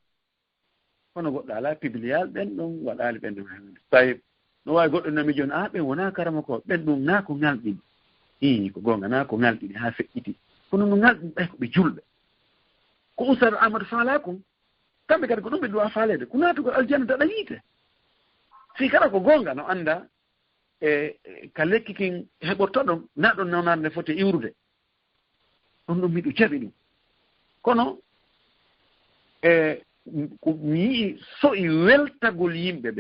kono goɗɗo ala publial ɓen ɗon waɗali ɓen ɗum hewde tawi no wawi goɗɗo nami joni ɓen wona karama ko ɓen ɗum na ko ngalɗini ko gonga na ko ngalɗini ha feƴƴiti kono no ngalɗini ɓay ko ɓe julɓe ko Oustaz Amadou faala kon kamɓe kadi ko ɗum ɓe duwa faalede ko naatugol aljanna daɗa yiite si kala ko gonga no anda ka lekki kin heɓorto ɗon na ɗon nawnaade nde foti iwrude ɗon ɗum miɗo jaɓi ɗum kono ko mi yii so'i weltagol yimɓe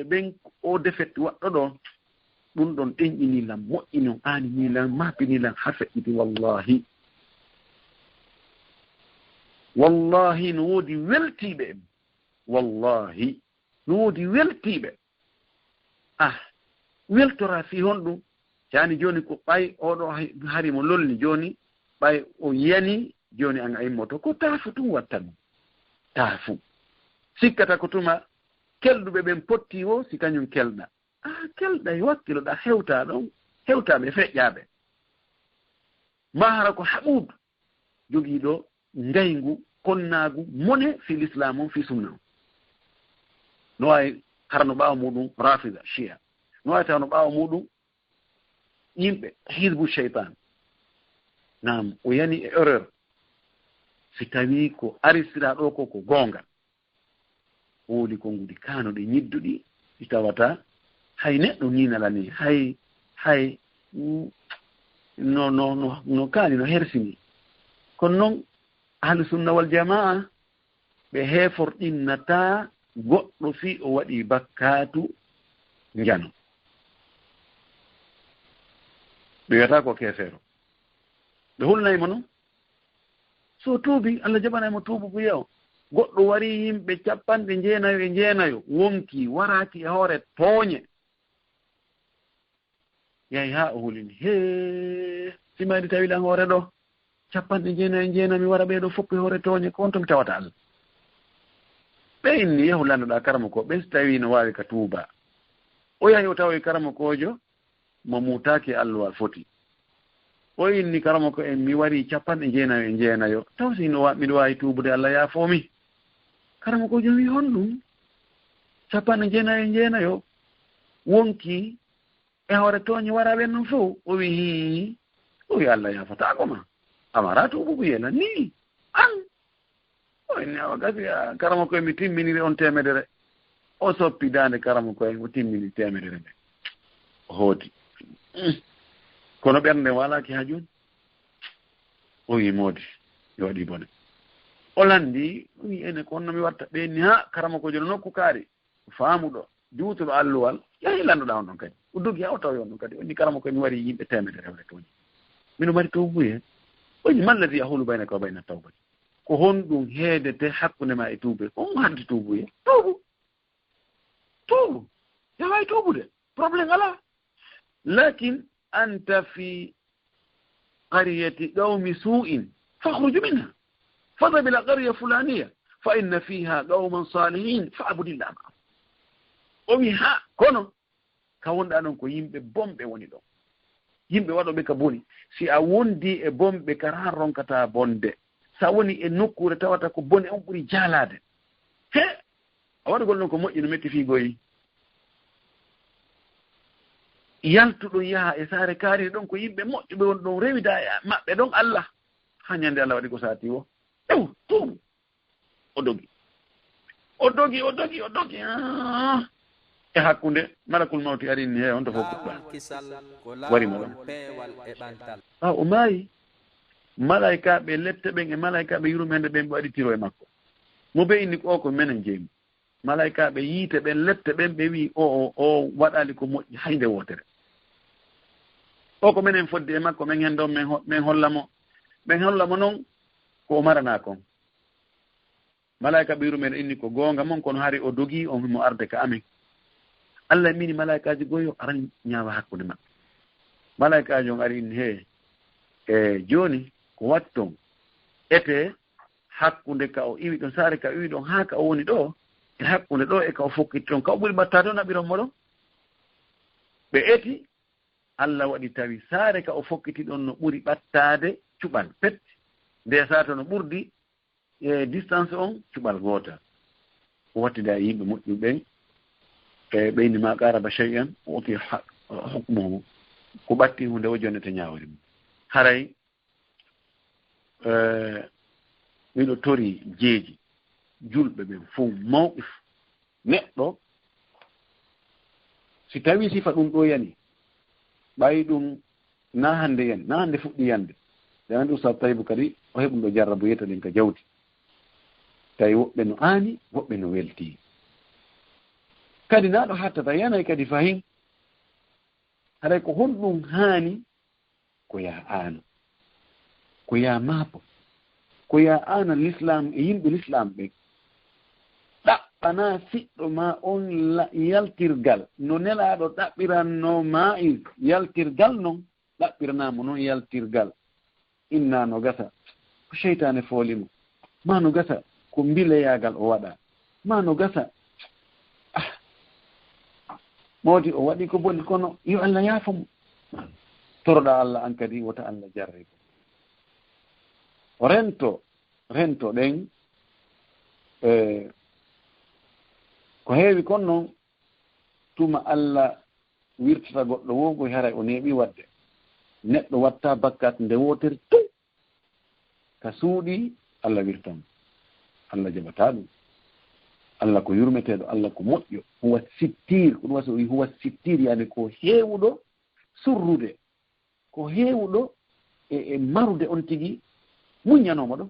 ɓen o defetti waɗɗo ɗon ɗum ɗon ɗenƴinilam moƴƴinon aaninilam mapinilam ha feƴƴiti wallahi no woodi weltiiɓe en wallahi no woodi weltiiɓe weltora fi honɗum yani joni ko ɓay oɗo hari mo lolli joni ɓay o yani joni an a immoto ko taafu tum watta ɗum taafu sikkata ko tuma kelɗuɓe ɓen potti o si kañum kelɗa kelɗa e wakkiloɗa hewta ɗon hewtaɓe feƴƴaɓe mahara ko haɓudu jogiiɗo ngaygu konnaagu mone fi l'islam on fi sunna on no wawi harno ɓaawa muɗum rafida chia no wawi taw no ɓaawa muɗum yimɓe hisbu cheytan nam o yani e erreur si tawi ko aristira ɗo ko gonga woodi ko ngudi kanoɗe ñidduɗi ɗi tawata hay neɗɗo ninalani hay no kaani no hersini kono noon ahlu sunna wal jamaa ɓe heeforɗinnata goɗɗo fi o waɗi bakkatu njano ɓe wiyata ko keefeero ɓe hulnaymo noon so tuubi Allah jaɓanaymo tuubu buye o goɗɗo wari yimɓe 90 wonki waraki e hoore tooñe yahi ha o hulini he simaydi tawilan hoore ɗo 90 mi wara ɓeeɗo fopp e hoore tooñe ko on to mi tawata Allah ɓe inni yahu landuɗa karama ko ɓe so tawi no wawi ka tuuba o yahi o tawa e karama kojo mo mutaki alluwal foti o inni karama ko en mi wari 90 taw si miɗo wawi tuubude Allah yaafomi karama kojo wi honɗum 90 wonki e hoore tooñe wara ɓen noon fof o wi Allah yaafatako ma amara tuubugu yela ni an o inni awa gasi karama koye mi timminiri on temedere o soppi dande karama koye o timmini temedere nde o hooti kono ɓernde walaki ha joni o wi moodi yo waɗi bone o landi o wi ene ko onno mi watta ɓenni ha karama ko jono nokku kaari faamuɗo juutuɗo alluwal yahi landuɗa on ɗon kadi o dogi ha o tawi on ɗon kadi onni karama koye mi wari yimɓe temedere rewle toñi mino mari tawbuye oñi malladi yahulu baynaka wa bayna tawbati ko honɗum heedete hakkunde ma e tuube on hadde tuubuye tuubu yawawi tuubude probléme ala lakin anta fi qaryati qawmi su'in fakhruj minha fadhhab ila qarya fulaniya fa inna fiha qawman salihin fa'budillah ma o wi ha kono ka wonɗa ɗon ko yimɓe bomɓe woni ɗon yimɓe waɗoɓe ka boni si a wondi e bomɓe kara ronkata bonde sa woni e nokkure tawata ko bone on ɓuri jaalade he a waɗugol ɗon ko moƴƴi no metti fiigoyi yaltuɗo yaha e saare kaari ɗon ko yimɓe moƴƴuɓe won ɗon rewida e maɓɓe ɗon Allah hanyande Allah waɗi ko saati o tum o dogi e hakkunde malakul mawti arini he on to fof wari mo ɗon o maayi malaikaɓe lette ɓen e malaikaɓe yurmede ɓen ɓe waɗi tiro e makko mo ɓe inni ko minen jeemi malaikaɓe yiite ɓen lette ɓen ɓe wi o waɗali ko moƴƴi haynde wotere ko minen foddi e makko min hen ɗon min hollamo noon ko marana kon malaika ɓe yurmede inni ko goonga mon kono hari o dogi on mo arde ka amin Allah mini malaikaji goyo aran ñaawa hakkude maɓɓe malaikaji on ari inni he e joni ko watton ete hakkunde ka o iwi ɗon saare ka iwi ɗon haa ka o woni ɗo e hakkunde ɗo e ka o fokkitti ɗon ka o ɓuri batta to naɓiron mo ɗon ɓe eti Allah waɗi tawi saare ka o fokkiti ɗon no ɓuri ɓattade cuɓal pet nde saata no ɓurdi e distance on cuɓal goota o wattida e yimɓe moƴƴuɓe ɓen e ɓeyni ma qaraba shay'an o oti hukmuhu ko ɓatti hunde o jonnete ñawori mum haray miɗo tori jeeji julɓe ɓen fof mawqif neɗɗo si tawi sifa ɗum ɗo yani ɓayi ɗum na hande fuɗɗi yande ɓe andi Oustaz Taibou kadi o heɓum ɗo jarrabu yetta ɗin ka jawdi tawi woɓɓe no aani woɓɓe no welti kadi naɗo hattata yanayi kadi fahin haɗay ko honɗum haani ko ya aano ko ya maapo ko ya aana l'islam e yimɓe l'islam ɓen ɗaɓɓana siɗɗo ma on yaltirgal no nelaɗo ɗaɓɓiranno ma yaltirgal noon ɗaɓɓiranamo noon yaltirgal inna no gasa ko cheytane foolimo ma no gasa ko mbileyagal o waɗa ma no gasa mawdi o waɗi ko boni kono yo Allah yaafamo toroɗa Allah an kadi wota Allah jarre ko rento ɗen ko heewi kon noon tuma Allah wirtata goɗɗo wogoy haray o neeɓi wadde neɗɗo watta bakkat nde wotere tout ka suuɗi Allah wirtamo Allah jaɓata ɗum Allah ko yurmeteɗo Allah ko moƴƴo huwa sittir ko ɗum wasa o wi huwa sittir yani ko heewuɗo surrude ko heewuɗo e marude on tigi muññanomo ɗo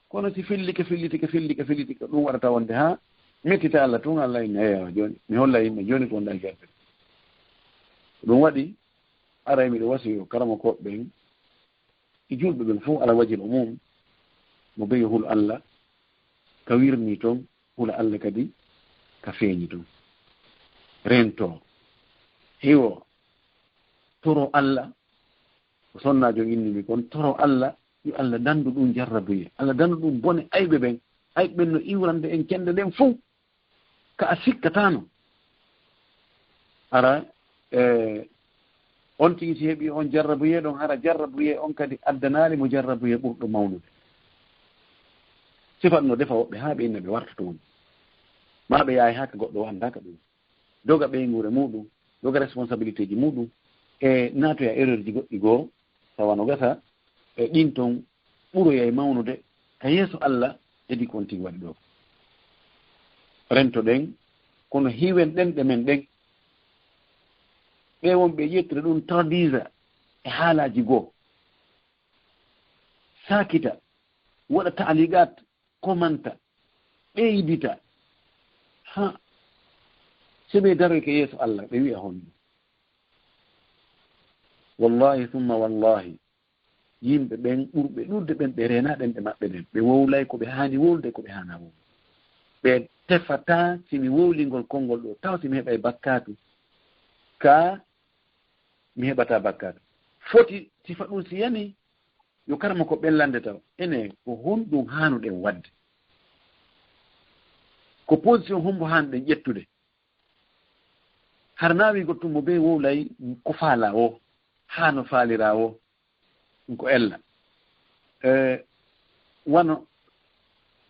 kono si fillike ɗum waɗata wonde ha mettita Allah tun Allah inne eya joni mi holla yimɓe joni ko wonɗa gerte ɗum waɗi aray miɗo wasiyo karama koɓe ɓen e julɓe ɓen fof ala wajil umum mo beyi hul Allah ka wirni toon hula Allah kadi ka feeñi toon rento hiwo toro Allah ko sonnajo innimi kon toro Allah yo Allah dandu ɗum jarrabuye Allah dandu ɗum bone ayɓe ɓen no iwrande en kende ɗen fof ka a sikkatano ara on tigi si heeɓi on jarrabuye ɗon hara jarrabuye on kadi addanali mo jarrabuye ɓurɗo mawnude sifatno defa woɓɓe ha ɓe inna ɓe warta toon ma ɓe yaawi haka goɗɗo andaka ɗum doga ɓeygure muɗum doga responsabilité ji muɗum e natoya erreur ji goɗɗi goo tawano gasa e ɗin toon ɓuroya e mawnude ka yeeso Allah edi kon tigi waɗi ɗo rento ɗen kono hiwen ɗen ɗe men ɗen ɓe wonɓe ƴettire ɗum tardisa e haalaji goo sakita waɗa taaligat komanta ɓeydita ha seɓe daroyke yeeso Allah ɓe wi'a honno wallahi summa wallahi yimɓe ɓen ɓurɓe ɗurde ɓen ɓe rena ɗen ɓe maɓɓe ɗen ɓe wowlay ko ɓe haani wowlde ko ɓe haana wowde ɓe tefata simi wowlingol konngol ɗo taw simi heɓa e bakkatu ka mi heɓata bakkatu foti sifa ɗum si yani yo karama ko ɓellande taw ene ko honɗum haanuɗen wadde ko position hombo haanuɗen ƴettude har nawi gottummo be wowlay ko faala o haano faalira o ɗum ko ella wano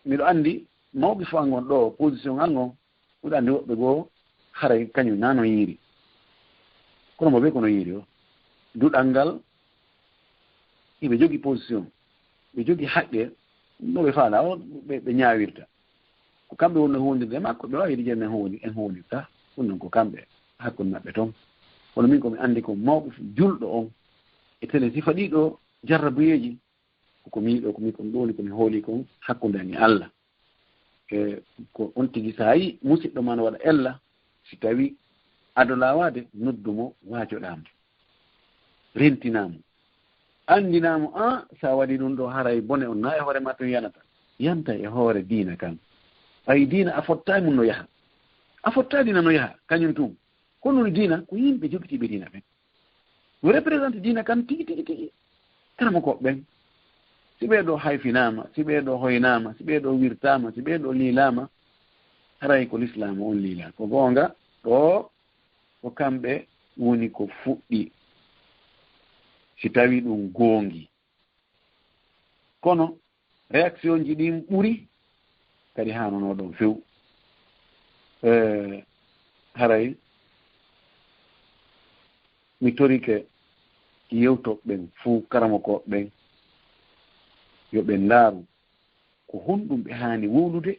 miɗo anndi mawɓe fo angon ɗo position angon miɗo anndi woɓɓe goo haray kañum nano yiiri kono mo ɓe kono yiiri o duɗal ngal hiɓe jogii position ɓe jogi haqqe no ɓe faala o ɓe ñaawirta ko kamɓe wonno hondirde makko ɓe wawi jenne en honirta ɗum noon ko kamɓe hakkude maɓɓe toon kono min komi anndi ko mawɓe julɗo on e télé sifa ɗiɗo jarrabuyeji koko miiɗo komi kon ɗoni komi hooli kon hakkude ani Allah e ko on tigi so a yi musidɗo ma no waɗa ella si tawi ado laawade noddumo waajoɗamo rentinamo andinamo sa waɗi ɗum ɗo haray bone on na e hoore ma to yanata yanta e hoore diina kan ay diina a fotta mum no yaha a fotta diina no yaha kañum tum kono no diina ko yimɓe jogitiɓe diina ɓen no représente diina kan tigi karama koɓe ɓen si ɓeeɗo hayfinama si ɓeeɗo hoynama si ɓeeɗo wirtama si ɓeeɗo liilama haray ko l'islam on liila ko goonga ɗo ko kamɓe woni ko fuɗɗi si tawi ɗum goongi kono réaction ji ɗin ɓuri kadi hanono ɗon few haray mi torike yewtoɓeɓen fuu karamakoɓe ɓen yo ɓe ndaaru ko honɗum ɓe haani wowlude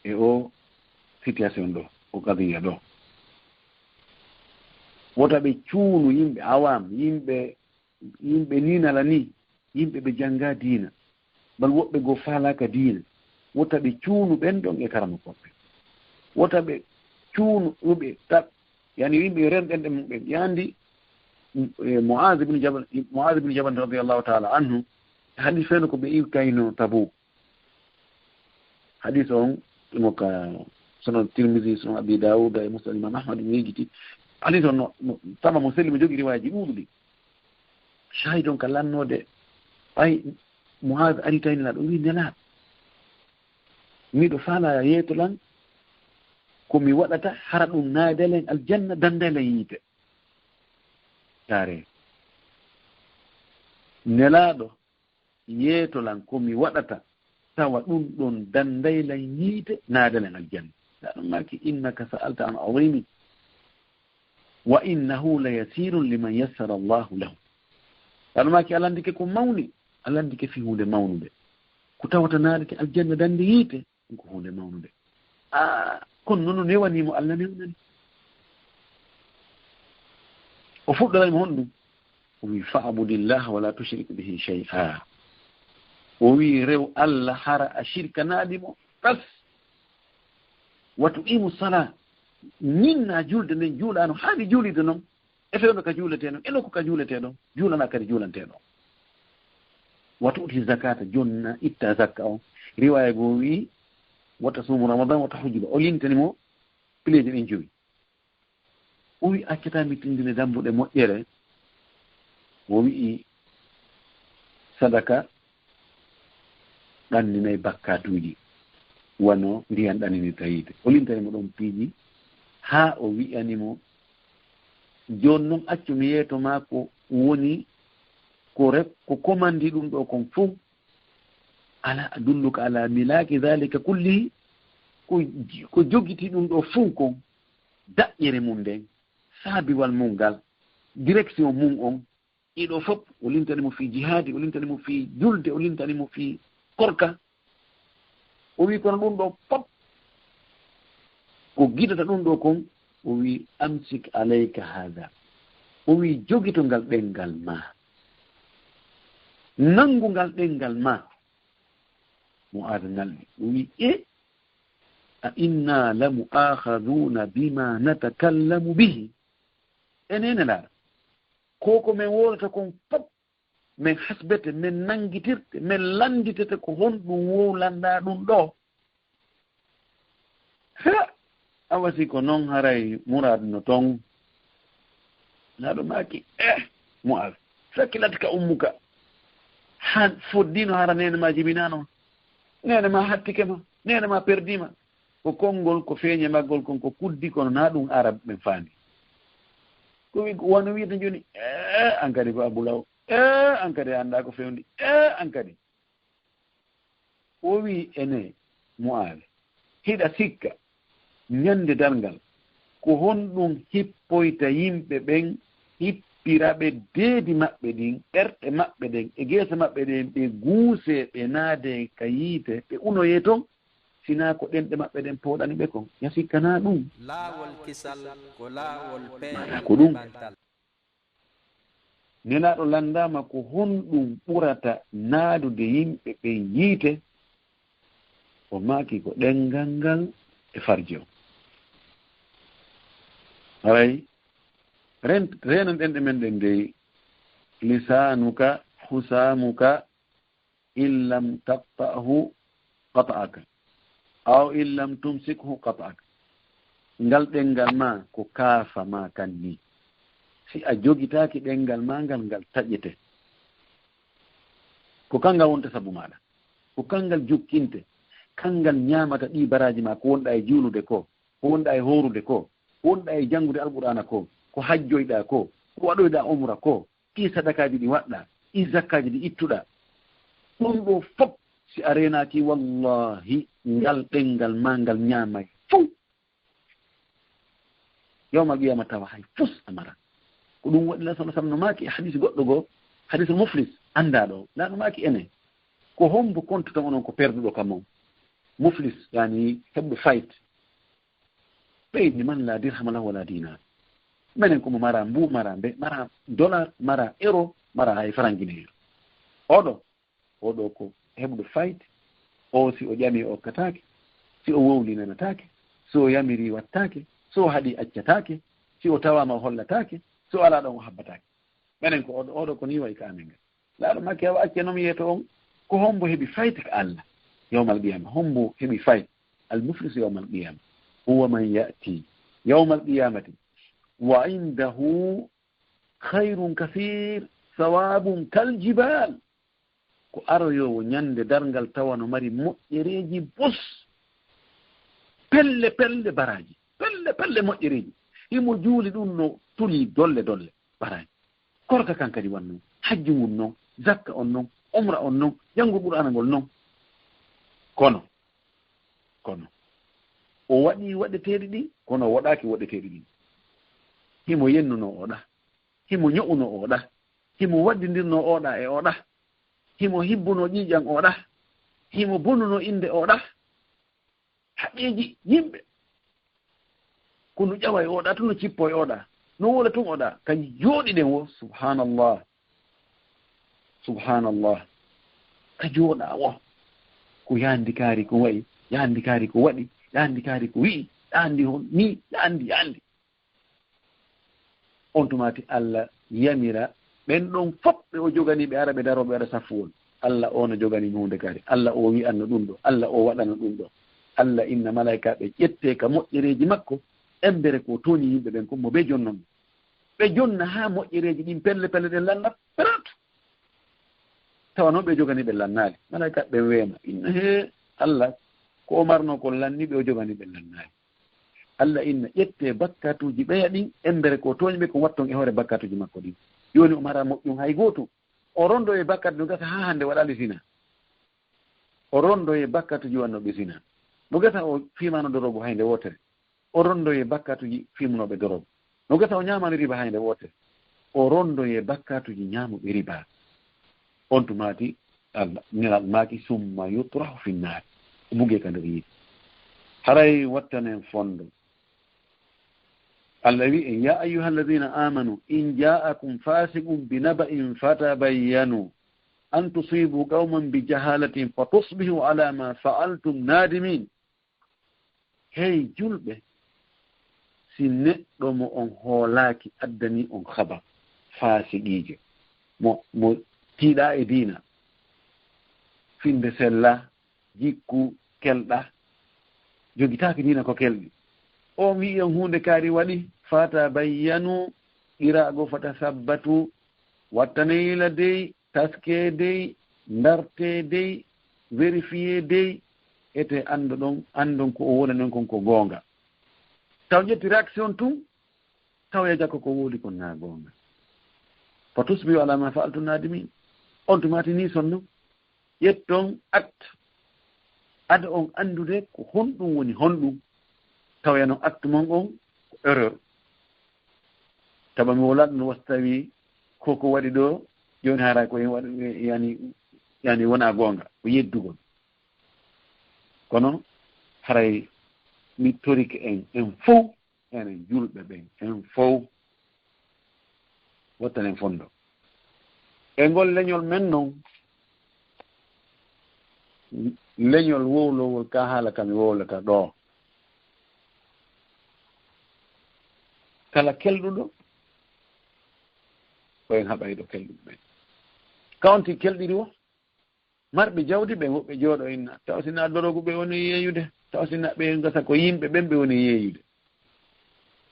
e o situation ɗo o kadiya ɗo wota ɓe cuunu yimɓe awam yimɓe ninala ni yimɓe ɓe jannga diina bal woɓɓe goo faalaka diina wota ɓe cuunu ɓen ɗon e karamakoɓe wota ɓe cuunu ɗuɓe tat yani yimɓe renɗen ɗe mumɓen yandi Muaz ibn Jabal radiallahu taala anhu hadis feno ko ɓe iwtayno Tabuk hadis on ɗumo ka sono Tirmisi sono Abi Dawuda e Muslim Imam Ahmad mi yejiti hadis on no tama mo selli mo jogi riwayaji ɗuɗuɗi shahid on ka lannode ay Muaz ari taynila ɗo wi nelaɗo miɗo faala yeeto lan komi waɗata hara ɗum naadelen aljanna dandelen yiite tare nelaɗo yeetolan komi waɗata tawa ɗum ɗon dandaylan yiite naadalen aljanna ɗaɗum maki innaka sa'alta an azimi wa innahu la yasirun liman yassara allahu lahu ɗaɗum maki alandike ko mawni alandike fi hunde mawnude ko tawata naadete aljanna dande yiite ɗum ko hunde mawnude kono noon newanimo Allah newnani o fuɗɗoraymo honɗum o wi fa'budillah wala tushrik bihi shay'a o wi rew Allah hara a shirkanaɗimo tas watu imu sala minna julde nden juulano haani juulide noon e fewno ka juulete noon eno ko ka juulete ɗon juulana kadi juulante ɗon watu uti zakata jonna itta zakka on riwaya goo wi wata suumu ramadan wata hujjuba o lintanimo pileji ɗin joyi o wi accatami tindine dambuɗe moƴƴere o wi'i sadaka ɗanninayi bakkatuji wano ndiyan ɗaninirta yiide o lintanimo ɗon piiji ha o wi'animo joni noon accu mi yeeto ma ko woni ko commandi ɗum ɗo kon fof ala adulluka ala milaki dhalika kulli ko jogiti ɗum ɗo fuu kon daƴƴere mum nden saabiwal mum ngal direction mum on ɗiɗo fof o lintanimo fi jihadi o lintanimo fi julde o lintanimo fi korka o wi kono ɗum ɗo pop ko giɗata ɗum ɗo kon o wi amsik alayka hada o wi jogito ngal ɗengal ma nangu ngal ɗengal ma mo adanalɗi o wi a inna la mu'akhaduna bima natakallamu bihi enene laaɗa koko min wolata kon pop min hasbete min nangitirte min landitete ko honɗum wowlanda ɗum ɗo a wasi ko noon haray murad no toon laaɗo maki Mu'az sakkilatka ummuka han foddino hara nene ma jibinano nene ma hattike ma nene ma perdima ko konngol ko feeñe maggol kon ko kuddi kono na ɗum arab ɓen faandi ko wi wono wiyata joni an kadi ko abulaw an kadi annda ko fewndi an kadi o wi ene Mu'az hiɗa sikka ñande darngal ko honɗum hippoyta yimɓe ɓen ɓiraɓe deedi maɓɓe ɗin ɓerɗe maɓɓe ɗen e geese maɓɓe ɗen ɓe guuse ɓe naade ka yiite ɓe unoye toon sina ko ɗenɗe maɓɓe ɗen pooɗani ɓe kon yasikkana ɗum laawol kisal ko laawol mana ko ɗum nenaɗo landama ko honɗum ɓurata naadude yimɓe ɓe yiite o maaki ko ɗengal ngal e farji o haray renan ɗenɗe men ɗen dey lisanuka husamuka in lam taqta'hu qata'aka aw in lam tumsikhu qata'aka ngal ɗengal ma ko kaafa ma kan ni si a jogitaki ɗengal ma ngal taƴƴete ko kangal wonta sabu maɗa ko kangal jukkinte kangal ñamata ɗi baraji ma ko wonɗa e juulude ko wonɗa e horude ko wonɗa e janngude alqur'ana ko hajjoyɗa ko waɗoyɗa umra ko ɗi sadakaji ɗi waɗɗa ɗi zakkaji ɗi ittuɗa ɗum ɗo fof si a renaki wallahi ngal ɗengal ma ngal ñamay fof yawmal qiyama tawa hay fus amara ko ɗum waɗi la sallallahu alaihi wasallam no maaki e hadis goɗɗo goo hadisul muflis anndaɗo la no maaki ene ko hombo compte tan onon ko perduɗo kam on muflis yani heɓɓe fayt ɓeydi man la dirham lahu wala dinar menen komo mara mbu mara mbe mara dollar mara euro mara hay franguineero oɗo ko heɓɗo fayt o si o ƴami o okkatake si o wowli nanatake so o yamiri wattake so o haɗi accatake si o tawama o hollatake so o ala ɗon o habbatake menen ko oɗo ko ni wayi ka amen ngal laaɗo makke awa accanomi yeeto on ko hombo heɓi fayte ka Allah yawmal qiyama hombo heɓi fayt almuflis yawmal qiyama huwa man ya'ti yawmal qiyamati wa indahu khayrun kathir sawabun kaljibal ko aroyowo ñande dargal tawa no mari moƴƴereji bos pelle baraji pelle moƴƴereji imo juuli ɗum no tuli dolle baraji korka kan kadi wan noon hajju mum noon zakka on noon umra on noon janngo qur'ana ngol noon kono o waɗi waɗeteeɗi ɗi kono o waɗaaki waɗeteeɗi ɗi himo yennuno oɗa himo ño'uno oɗa himo waddindirno oɗa e oɗa himo hibbuno ƴiiƴan oɗa himo bonuno inde oɗa haɓeeji yimɓe kono ƴawa e oɗa tun no cippo e oɗa no wola tun oɗa kañ jooɗi ɗen wo subhanallah ka jooɗa wo ko yandikaari ko wayi yandikaari ko waɗi yandikaari ko wi'i yandi hon ni yandi on tumati Allah yamira ɓen ɗon fof ɓe o jogani ɓe ara ɓe daroɓe waɗa safuwol Allah o no jogani hunde kadi Allah o wi'anno ɗum ɗo Allah o waɗano ɗum ɗo Allah inna malaika ɓe ƴette ka moƴƴereji makko embere ko toni yimɓe ɓen kommo ɓe jonnon ɓe jonna ha moƴƴereji ɗin pelle ɗen lanna perat tawa noon ɓe jogani ɓe lannaali malaika ɓe weema inna he Allah ko o marno ko lanni ɓe o jogani ɓe lannaali Allah inna ƴette bakkatuji ɓeya ɗin embere ko toñi ɓe ko watton e hoore bakkatuji makko ɗin joni o mara moƴƴum hay gooto o rondo e bakkat no gasa ha hande waɗali sina o rondo e bakkatuji wannoɓe sina no gasa o fimano dorobo haynde wotere o rondo e bakkatuji fimnoɓe dorobo no gasa o ñamani riba haynde wotere o rondo e bakkatuji ñamuɓe riba on tumati Allah nilal maki summa yutrahu finnaari o buge ka nder yiide haray wattanen fondo Allah wi ya ayyuha alladhina amanu in ja'akum fasiqun binaba'in fatabayyanu an tusibu qauman bijahalatin fatusbihu ala ma fa'altum nadimin hey julɓe si neɗɗo mo on hoolaaki addani on habar faasiqiije mo tiiɗa e diina finde sella jikku kelɗa jogitaaki diina ko kelɗi o wi on hunde kaari waɗi fata bayyanu ɗiraago fata sabbatu wattaneyla dey taske dey ndarte dey vérifié dey ete andon ko o wona non kon ko goonga taw ƴetti réaction tun taw ya jakko ko woodi kon na goonga fa tusbihu ala ma fa'altu nadimin on tumati ni sonno ƴetton acte ada on andude ko honɗum woni honɗum tawyano acte mon on ko erreur taba mi wolat no wastawi koko waɗi ɗo joni hara ko waɗi yani wona gonga ko yeddugol kono haray mi torike en fof enen julɓe ɓen en fof wattanen fondo e ngol leñol men noon leñol wowlowol ka haala kami wowlata ɗo kala kelɗuɗo koyen haɓay ɗo kelɗuɗo ɓen kawnti kelɗiri o marɓe jawdi ɓe woɓɓe jooɗo inna taw sina dorogo ɓe woni yeeyude taw sina ɓe gasa ko yimɓe ɓen ɓe woni yeeyude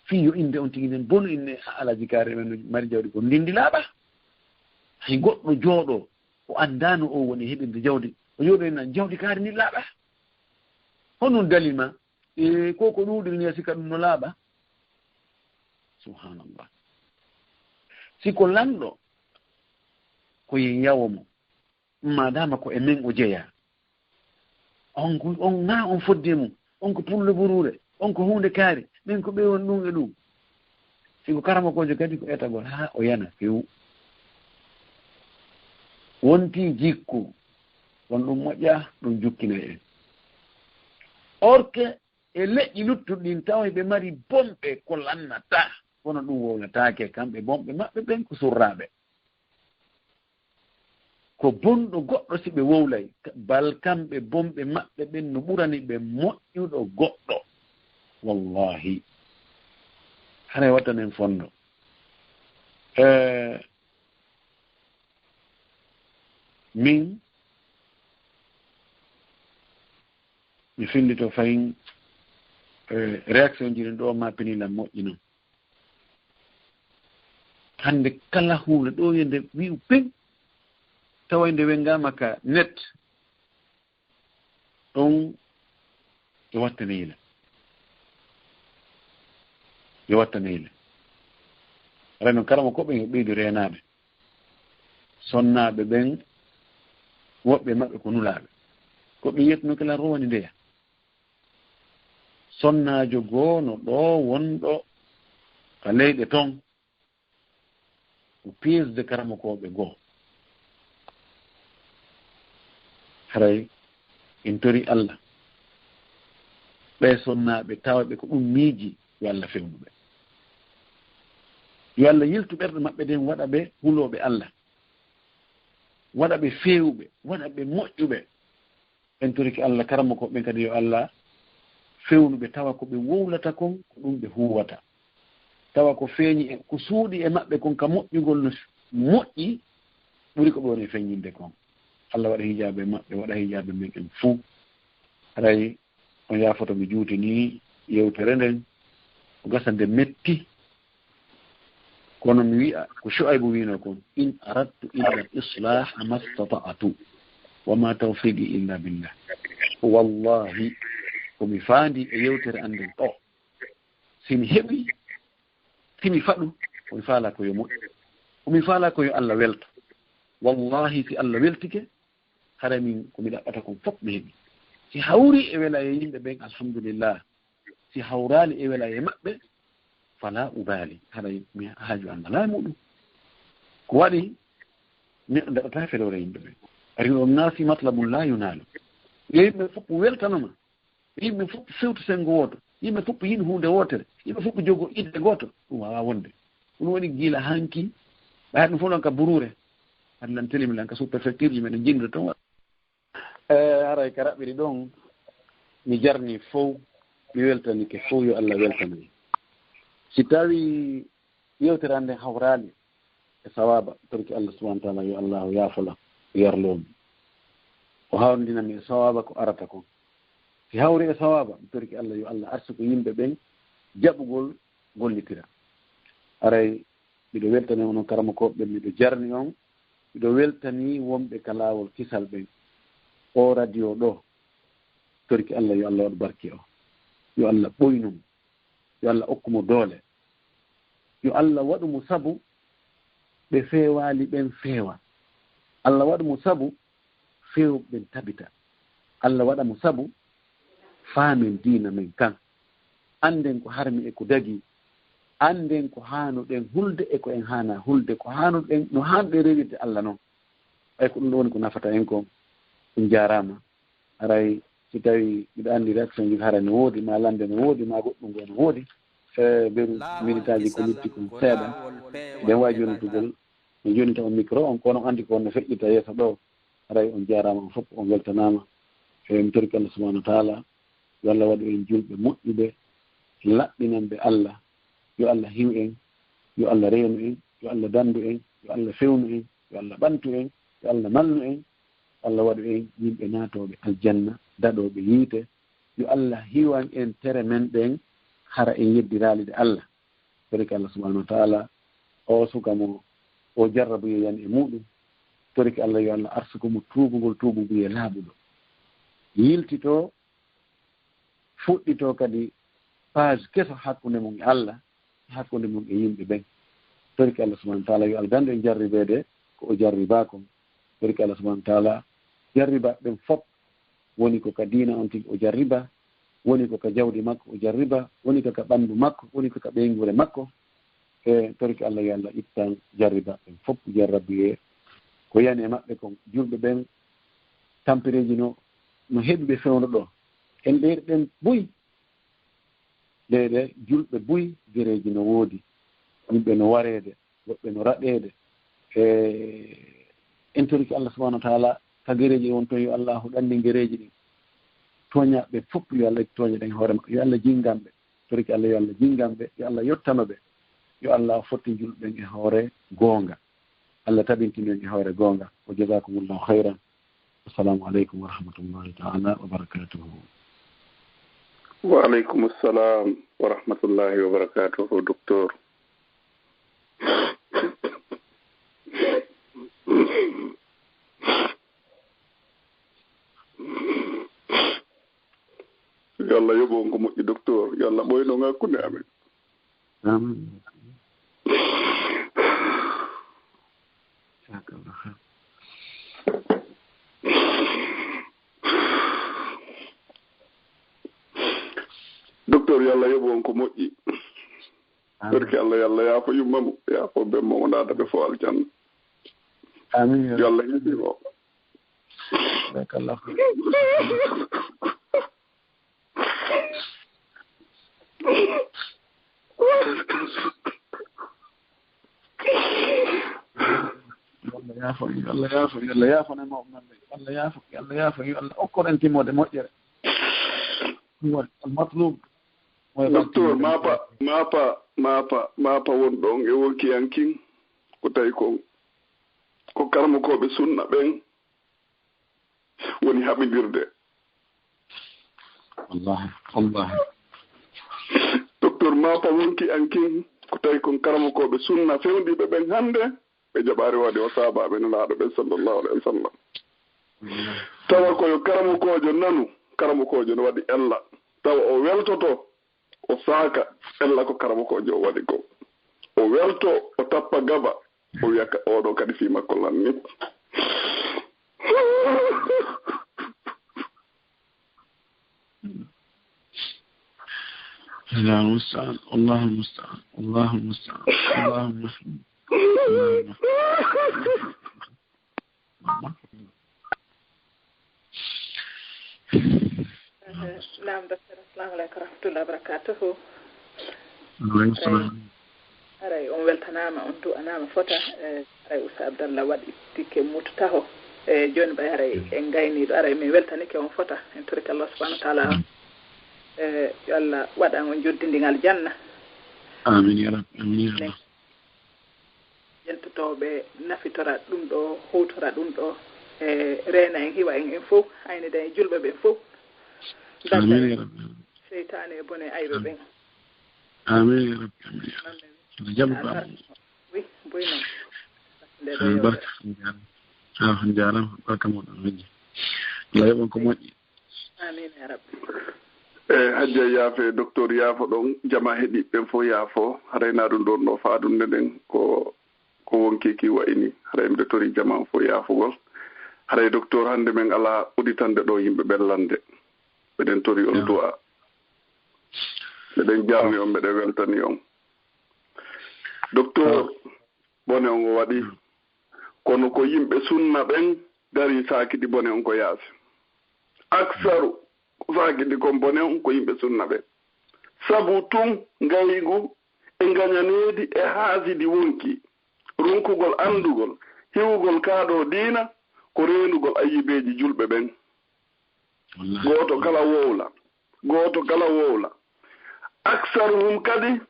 fii yo inde on tigi nen bonu inne alaji kaare men mari jawdi ko ndindi laaɓa hay goɗɗo jooɗo o anndano o woni heɓinde jawdi o jooɗo inna jawdi kaare ndi laaɓa honum dalima koko ɗuuɗiri ni sika ɗum no laaɓa subhanallah siko lanɗo ko yen yawomo madama ko e men o jeeya on na on fodde mum on ko pullo burure on ko hunde kaari min ko ɓewon ɗum e ɗum siko karama kojo kadi ko etagol ha o yana few wonti jikku won ɗum moƴƴa ɗum jukkina en orke e leƴƴi luttuɗin tawa ɓe mari bomɓe ko lannata kono ɗum wownatake kamɓe bomɓe maɓɓe ɓen ko surraɓe ko bonɗo goɗɗo si ɓe wowlay bal kamɓe bomɓe maɓɓe ɓen no ɓurani ɓe moƴƴuɗo goɗɗo wallahi hana wattanen fonno min mi fillito fayin réaction ji ɗo mappinilam moƴƴi noon hande kala hunde ɗo yende wi'u pen tawa nde wengama ka net ɗon yo wattaneyla ara noon karama ko ɓen yo ɓeydu renaɓe sonnaɓe ɓen woɓɓe maɓɓe ko nulaɓe ko ɓe yettuno kala rowani ndeya sonnajo goono ɗo wonɗo ka leyɗe ton ko piesde karama koɓe goo haray en tori Allah ɓe sonnaɓe tawaɓe ko ɗum miiji yo Allah fewnuɓe yo Allah yiltu ɓerɗe maɓɓe ɗen waɗa ɓe huloɓe Allah waɗa ɓe fewɓe waɗa ɓe moƴƴuɓe en toriki Allah karama koɓe kadi yo Allah fewnuɓe tawa ko ɓe wowlata kon ko ɗum ɓe huwata tawa ko feeñi ko suuɗi e maɓɓe kon ka moƴƴugol no moƴƴi ɓuri ko ɓe woni feññinde kon Allah waɗa hijabe maɓɓe waɗa hijabe men en fuu haray on yaafoto mi juuti ni yewtere nden ko gasa nde metti kono mi wi'a ko Shuaybu wino kon in aradtu illa islah mastata'tu wa ma tawfiqi illa billah wallahi komi faandi e yewtere anden ɗo simi heɓi simi faɗu komi faala ko yo moƴƴi komi faala ko yo Allah welto wallahi si Allah weltike hara min komi ɗaɓɓata kon fof mi heɓi si hawri e wela e yimɓe ɓen alhamdulillah si hawrali e wela e maɓɓe fala ubali hara mi haaju Allah la muɗum ko waɗi neɗɗo daɗata feɗore yimɓe ɓen ari on naasi matlabun la yunalu yo yimɓe fof weltanoma yimɓe fof fewto sengo woto yimɓe fof yiɗi hunde wotere yimɓe fof jogo idde goto ɗum wawa wonde ɗum woni giila hanki ɓa ɗum fof ɗon ka burure haɗa lan telimi lan ka sous préfecture ji meɗen jinnude toon haray ka raɓɓiɗi ɗon mi jarni fof mi weltanike fof yo Allah weltani si tawi yewtere hande hawrali e sawaba torki Allah subahana taala yo Allah yaafola yarlomi o hawrindinami e sawaba ko arata kon si hawri e sawaba mi torki Allah yo Allah arsu ko yimɓe ɓen jaɓugol gollitira aray miɗo weltani onon karama koɓe miɗo jarni on miɗo weltani wonɓe ka laawol kisal ɓen o radio ɗo torki Allah yo Allah waɗ barke o yo Allah ɓoynum yo Allah okkumo doole yo Allah waɗumo sabu ɓe feewali ɓen feewa Allah waɗumo sabu feew ɓen tabita Allah waɗamo sabu faamen diina men kan anden ko harmi e ko dagi anden ko hanuɗen hulde e ko en hana hulde ko hanuɗen no hanɗe rewirde Allah noon ay ko ɗum ɗo woni ko nafata en ko ɗum jarama aray si tawi mbiɗa anndi réaction ji hara no woodi ma lande no woodi ma goɗɗum ngo no woodi ɓeru minute aji ko lutti ko seeɗa eɗen wawi jonitugol mi jonita on micro on kono anndi ko no feƴƴita yeeso ɗo aray on jarama on fof on weltanama mi torki Allah subahanahu wa taala yo Allah waɗu en julɓe moƴƴuɓe laɓɓinanɓe Allah yo Allah hiw en yo Allah reenu en yo Allah dandu en yo Allah fewnu en yo Allah ɓantu en yo Allah malnu en Allah waɗu en yimɓe naatoɓe aljanna daɗoɓe yiite yo Allah hiwan en tere men ɗen hara en yeddiraalide Allah toriki Allah subahanahu wa taala o suka mo o jarrabu yan e muɗum toriki Allah yo Allah arsukomo tuubugol tuubuguye laaɓuɗo yiltito fuɗɗito kadi page keso hakkunde mum e Allah hakkunde mum e yimɓe ɓen toriki Allah subahanahu wa taala yo Allah dandu en jarribeede ko o jarribako toriki Allah subahanahu wa taala jarriba ɓen fof woni ko ka diina on tigi o jarriba woni ko ka jawdi makko o jarriba woni ko ka ɓanndu makko woni ko ka ɓeygure makko e toriki Allah yo Allah ittan jarriba ɓen fof jarrabuye ko yani e maɓɓe kon julɓe ɓen tampireji no heɓiɓe fewno ɗo en ɗeyɗen buy ɗeɗe julɓe buy gereji no woodi yimɓe no wareede woɓɓe no raɗeede en toriki Allah subahanahu wa taala ka gereji won toon yo Allah ɗanndi gereji ɗin tooñaɓe fof yo Allah tooña ɗen hoore makko yo Allah jingamɓe toriki Allah yo Allah jingamɓe yo Allah yottanoɓe yo Allah fotti julɓen e hoore goonga Allah tabintinen e hoore goonga o jasakumullahu hayran assalamu aleykum wa rahmatullahi taala wa barakatuhu wa aleykum assalam wa rahmatullahi wa barakatuhu docteur yo Allah yoɓo on ko moƴƴi docteur yo Allah ɓoyno ngakkunde amen amin docteur yo Allah yoɓo on ko moƴƴi barke Allah yo Allah yaafo yummamo yaafo bemmo o naadaɓe fo aljanna amin yo Allah heɓimo barakallah Allah yaafo ne mawɓe maɓɓe Allah yaafo yo Allah okkoɗen timmode moƴƴere matlub docteur mapa won ɗon e wonkiyankin ko tawi ko karmakoɓe sunna ɓen woni haɓidirde wallahi docteur mapa wonki ankin ko tawi kon karmakoɓe sunna fewdiɓe ɓen hannde ɓe jaɓaari waɗde o saabaɓe no laaɗo ɓen sallllahu alayhi wa sallam tawa koyo karmakojo nanu karmakojo no waɗi ella tawa o weltoto o saaka ella ko karmakojo o waɗi ko o welto o tappa gaba o wiyaka oɗo kadi fi makko lanni الله المستعان نعم دكتور السلام عليكم ورحمة الله وبركاته. aray on weltanama on du anama fota aray usta Abdallah waɗi tikke mututaho joni ɓay aray en gayniɗo aray min weltanike on fota en toriki Allah subhanahu wa taala yo Allah waɗan on joddindingal janna amin ya rabbi amin ya rabbi yentotoɓe nafitora ɗum ɗo hutora ɗum ɗo reena en hiwa en fof hayne da julɓe ɓen fof amin ya rabbi seytane e bone ayɓe ɓen amin ya rabbi amin ya rabbi jabba oui boyno barka jarama barka moɗon haji Allah yoɓon ko moƴƴi amin ya rabbi hajja yaafe docteur yaafo ɗon jama heɗi ɓen fof yaafo harayna ɗum ɗon ɗo faadunde ɗen ko wonkiki wayni haray mde tori jama fof yaafugol haray docteur hannde men ala uditande ɗo yimɓe ɓellande ɓeɗen tori on du'a ɓeɗen jarni on ɓeɗen weltani on docteur bone on o waɗi kono ko yimɓe sunna ɓen dari saakidi bone on ko yaasi aksaru saakidi kon bone on ko yimɓe sunna ɓen sabu tun ngaygu e ngañaneedi e haasidi wonki runkugol andugol hiwugol kaaɗo diina ko reenugol ayibeeji julɓe ɓen gooto kala wowla aksaruhum kadi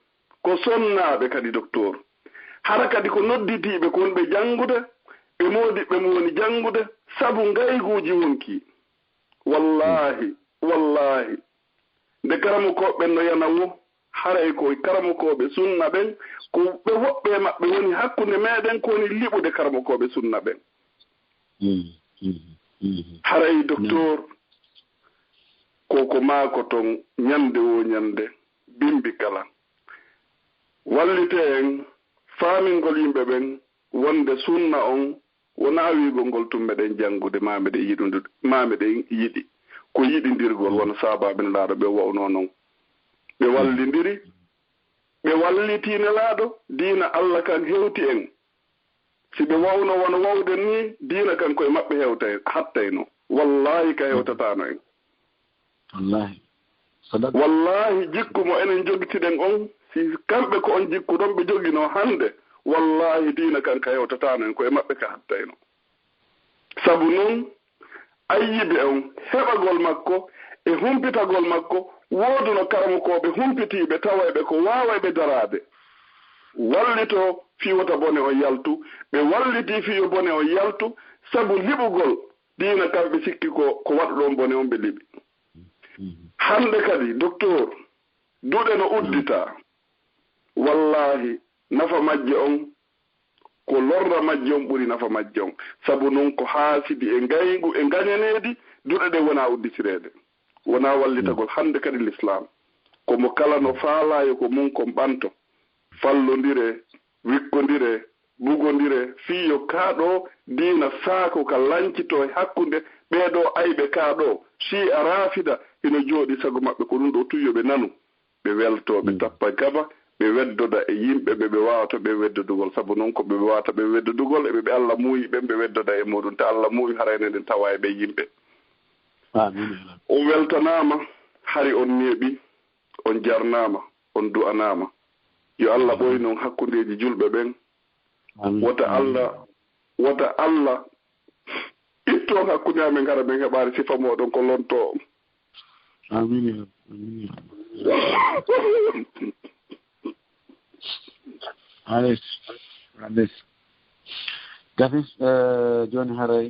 ko sonnaaɓe kadi docteur hara kadi ko nodditiiɓe kon ɓe janngude ɓe moodiɓɓe mo woni janngude sabu ngayguuji wonki wallahi nde karamokoɓe no yana wo haray ko karamokoɓe sunna ɓen ko ɓe woɓɓe maɓɓe woni hakkunde meɗen ko woni liɓude karamokoɓe sunna ɓen haray docteur koko maako ton ñande wo ñande bimbi kala wallite en faamingol yimɓe ɓen wonde sunna on wona wiigol ngol tummeɗen janngude mameɗen yiɗi ko yiɗindirgol wona saabaɓe laaɗo ɓe wawno noon ɓe wallidiri ɓe wallitiine laaɗo diina Allah kan hewti en si ɓe wawno wona wawden ni diina kan koye maɓɓe hattayno wallahi ka hewtatano en wallahi jikku mo enen jogitiɗen on si kamɓe ko on jikku ɗon ɓe jogino hannde wallahi diina kan ka hewtatano en koye maɓɓe ka hattayno sabu noon ayyibe on heɓagol makko e humpitagol makko wooduno karamokoɓe humpitiɓe tawaɓe ko wawayɓe daraade wallito fiwota bone o yaltu ɓe walliti fiyo bone o yaltu sabu liɓugol diina kamɓe sikki ko waɗɗon bone on ɓe liɓi hande kadi docteur duɗe no uddita wallahi nafa majje on ko lorra majje on ɓuri nafa majje on sabu noon ko haasidi e ngaygu e ngañaneedi duɗe ɗe wona udditireede wona wallitagol hande kadi l'islam komo kala no faalayo ko mum kon ɓanto fallodire wikkondire bugondire fiyo kaaɗo diina saako ka lancito e hakkunde ɓeeɗo ayɓe kaaɗo si a raafida ino jooɗi sago maɓɓe ko ɗum ɗo tuyoɓe nanu ɓe weltoɓe tappa gaba ɓe weddoda e yimɓe ɓe wawata ɓe weddodugol sabu noon ko ɓe wawata ɓe weddodugol eɓe Allah muuyi ɓen ɓe weddoda e muɗum te Allah muuyi harayne nden tawa e ɓe yimɓe o weltanama hari on neeɓi on jarnama on du'anama yo Allah ɓoy noon hakkundeji julɓe ɓen wota Allah itto hakkunde amen gara ɓen heɓari sifa moɗon ko lonto amin alis gafi joni haray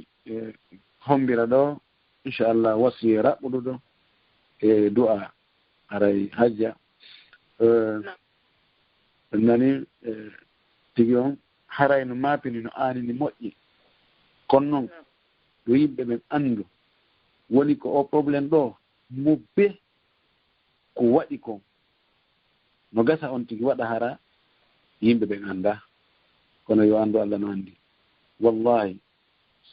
hombira ɗo inchallah wasi raɓɓuɗo ɗo e du'a haray hajja nani tigi on haray no mapini no anini moƴƴi kono noon yo yimɓe ɓen andu woni ko o probléme ɗo mo be ko waɗi ko no gasa on tigi waɗa hara yimɓe ɓen anda kono yo andu Allah no andi wallahi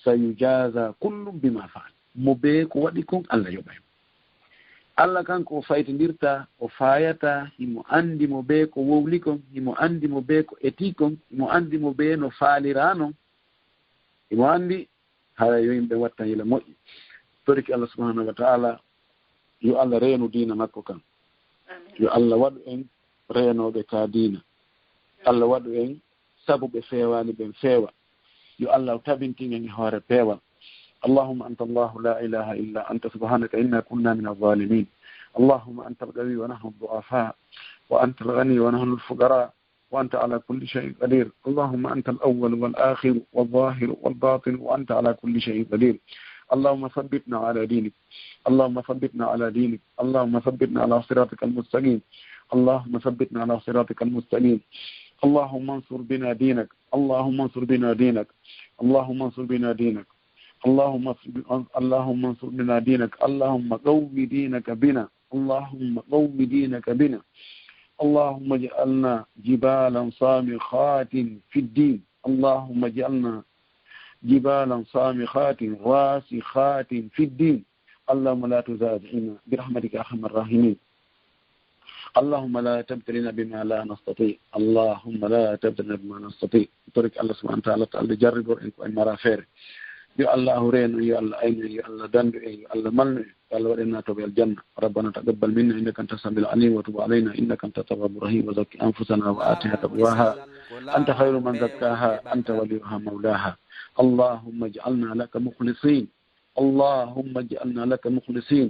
sayujaza kullum bima faal mo be ko waɗi kon Allah yoɓay Allah kanko o faytodirta o fayata himo andi mo be ko wowli kon himo andi mo be ko eti kon himo andi mo be no faalirano himo andi hara yo yimɓe watta hila moƴƴi toriki Allah subhanahu wa ta'ala yo Allah reenu diina makko kan yo Allah waɗu en reenoɓe ka diina Allah waɗu en sabu ɓe fewani ɓen feewa yo Allah tabintinen e hoore peewal اللهم أنت الله لا إله إلا أنت سبحانك إنا كنا من الظالمين اللهم أنت القوي ونحن الضعفاء وأنت الغني ونحن الفقراء وأنت على كل شيء قدير اللهم أنت الأول والآخر والظاهر والباطن وأنت على كل شيء قدير اللهم ثبتنا على دينك اللهم ثبتنا على دينك اللهم ثبتنا على صراطك المستقيم اللهم ثبتنا على صراطك المستقيم اللهم انصر بنا دينك اللهم انصر بنا دينك اللهم انصر بنا دينك اللهم انصر بنا دينك اللهم قوم دينك بنا اللهم قوم دينك بنا اللهم اجعلنا جبالا صامخات في الدين اللهم اجعلنا جبالا صامخات راسخات في الدين اللهم لا تزادعنا برحمتك ارحم الراحمين اللهم لا تبتلنا بما لا نستطيع اللهم لا تبتلنا بما نستطيع ترك الله سبحانه وتعالى تعالى جرب إن مرا فير يا الله رين يا الله أين يا الله دند يا الله ملن يا الله ورنا توب الجنة ربنا تقبل منا إنك أنت السميع العليم وتب علينا إنك أنت التواب الرحيم وزكي أنفسنا وآتها تقواها أنت خير من زكاها أنت وليها مولاها اللهم اجعلنا لك مخلصين اللهم اجعلنا لك مخلصين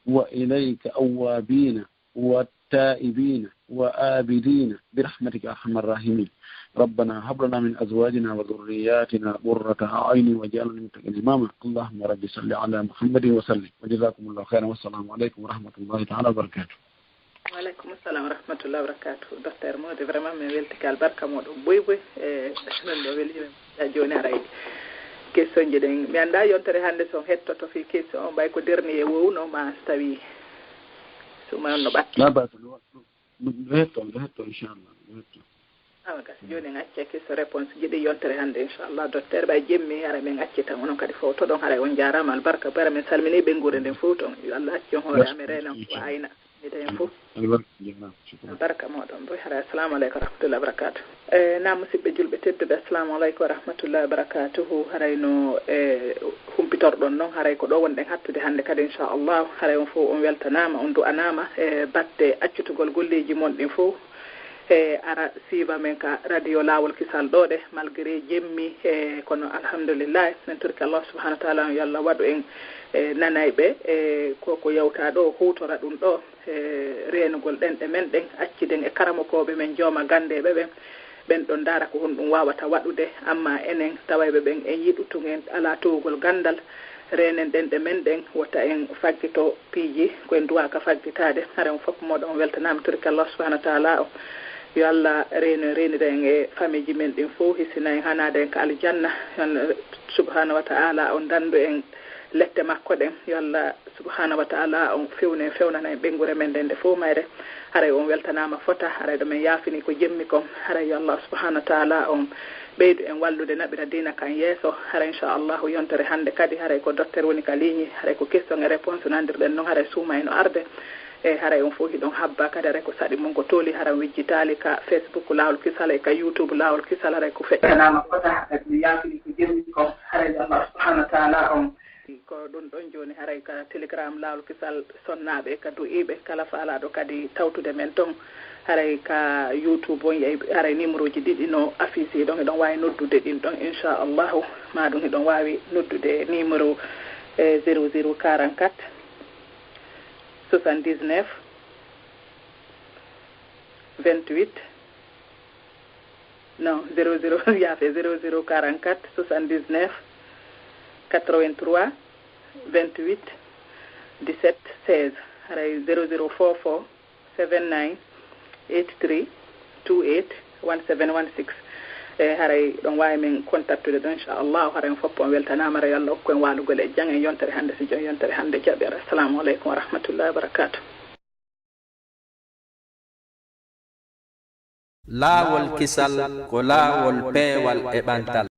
وإليك أوابين والتائبين وآبدين برحمتك أرحم الراحمين ربنا هب لنا من أزواجنا وذرياتنا قرة أعين واجعلنا للمتقين إماما اللهم رب صل على محمد وسلم وجزاكم الله خيرا والسلام عليكم ورحمة الله تعالى وبركاته. وعليكم السلام ورحمة الله وبركاته. دكتور مودي vraiment mi weltike albarka moɗon boyboy non ɗo weli joni aray question ji ɗen mi annda yontere hannde son hettoto fi question o mbay ko dernier wowno ma tawi suma on no ɓatti hetto inchallah awa gasi joni en acci question réponse jiɗi yontere hannde inchallah docteur ɓay jemmi hara min acci tan onon kadi fof to ɗon haray on jarama albarka bara min salmini ɓe guure nden fof toon yo Allah acci on hoore ame renan ko ayna miɗen fof barka moɗon boy hara assalamu aleykum wa rahmatullahi wa barakatuh na musidɓe julɓe tedduɓe assalamu aleykum wa rahmatullahi wa barakatuhu harayno humpitorɗon noon haray ko ɗo wonɗen hattude hannde kadi inchallah haray on fof on weltanama on du'anama batte accutugol golleji mon ɗin fof ara siiba men ka radio lawol kisal ɗo ɗe malgré jemmi kono alhamdulillah min turki allah subahanahu wa taala yo allah waɗu en nanayɓe koko yewta ɗo hutora ɗum ɗo renugol ɗenɗe men ɗen acciden e karamokoɓe men jooma gandeɓe ɓen ɗon dara ko hon ɗum wawata waɗude amma enen tawayɓe ɓen en yiɗutun en ala towugol gandal renen ɗenɗe men ɗen wota en faggito piiji koyen duwaka faggitade haren fof moɗon weltanama turki allah subahanahu wa taala o yo allah renida en e famille ji men ɗin fof hisina en hanade en ko aljanna yon subhanahu wa ta'ala on dandu en lette makko ɗen yo allah subhanahu wa ta'ala on fewnana en ɓengure men ɗen nde fof mayre haray on weltanama fota haray ɗo men yaafini ko jemmi kon haray yo allah subhanahu wa ta'ala on ɓeydu en wallude naɓira dina kan yeeso hara inchallahu yontere hannde kadi haray ko docteur woni ka ligne haray ko question e réponse nandirɗen noon haray suuma en no arde e haray on fof hiɗon habba kadi haray ko saɗi mum ko tooli hara wijjitali ka facebook lawol kisal e ka youtube lawol kisal haray ko feƴƴanama fota kadi mi yaafini ko jemmi ko haray allah subhanahu wa taala on ko ɗum ɗon joni haray ka télégramme lawol kisal sonnaɓe ka du'iɓe kala faalaɗo kadi tawtude men ton haray ka youtube on yeyi haray numéro ji ɗiɗi no affiché ɗon eɗon wawi noddude ɗin ɗon inchallahu ma ɗum eɗon wawi noddude numéro 0044 79 28 non 00 yaafe 0044 79 83 28 17 16 haray 0044 79 83 28 1716 haray ɗon wawi min contactude ɗon inchallahu haray fof on weltanama haray allah hokku en walugol e jang en yontere hannde so joni yontere hannde jaɓɓere assalamu aleykum wa rahmatullahi wa barakatuh. laawol kisal ko laawol peewal e ɓantal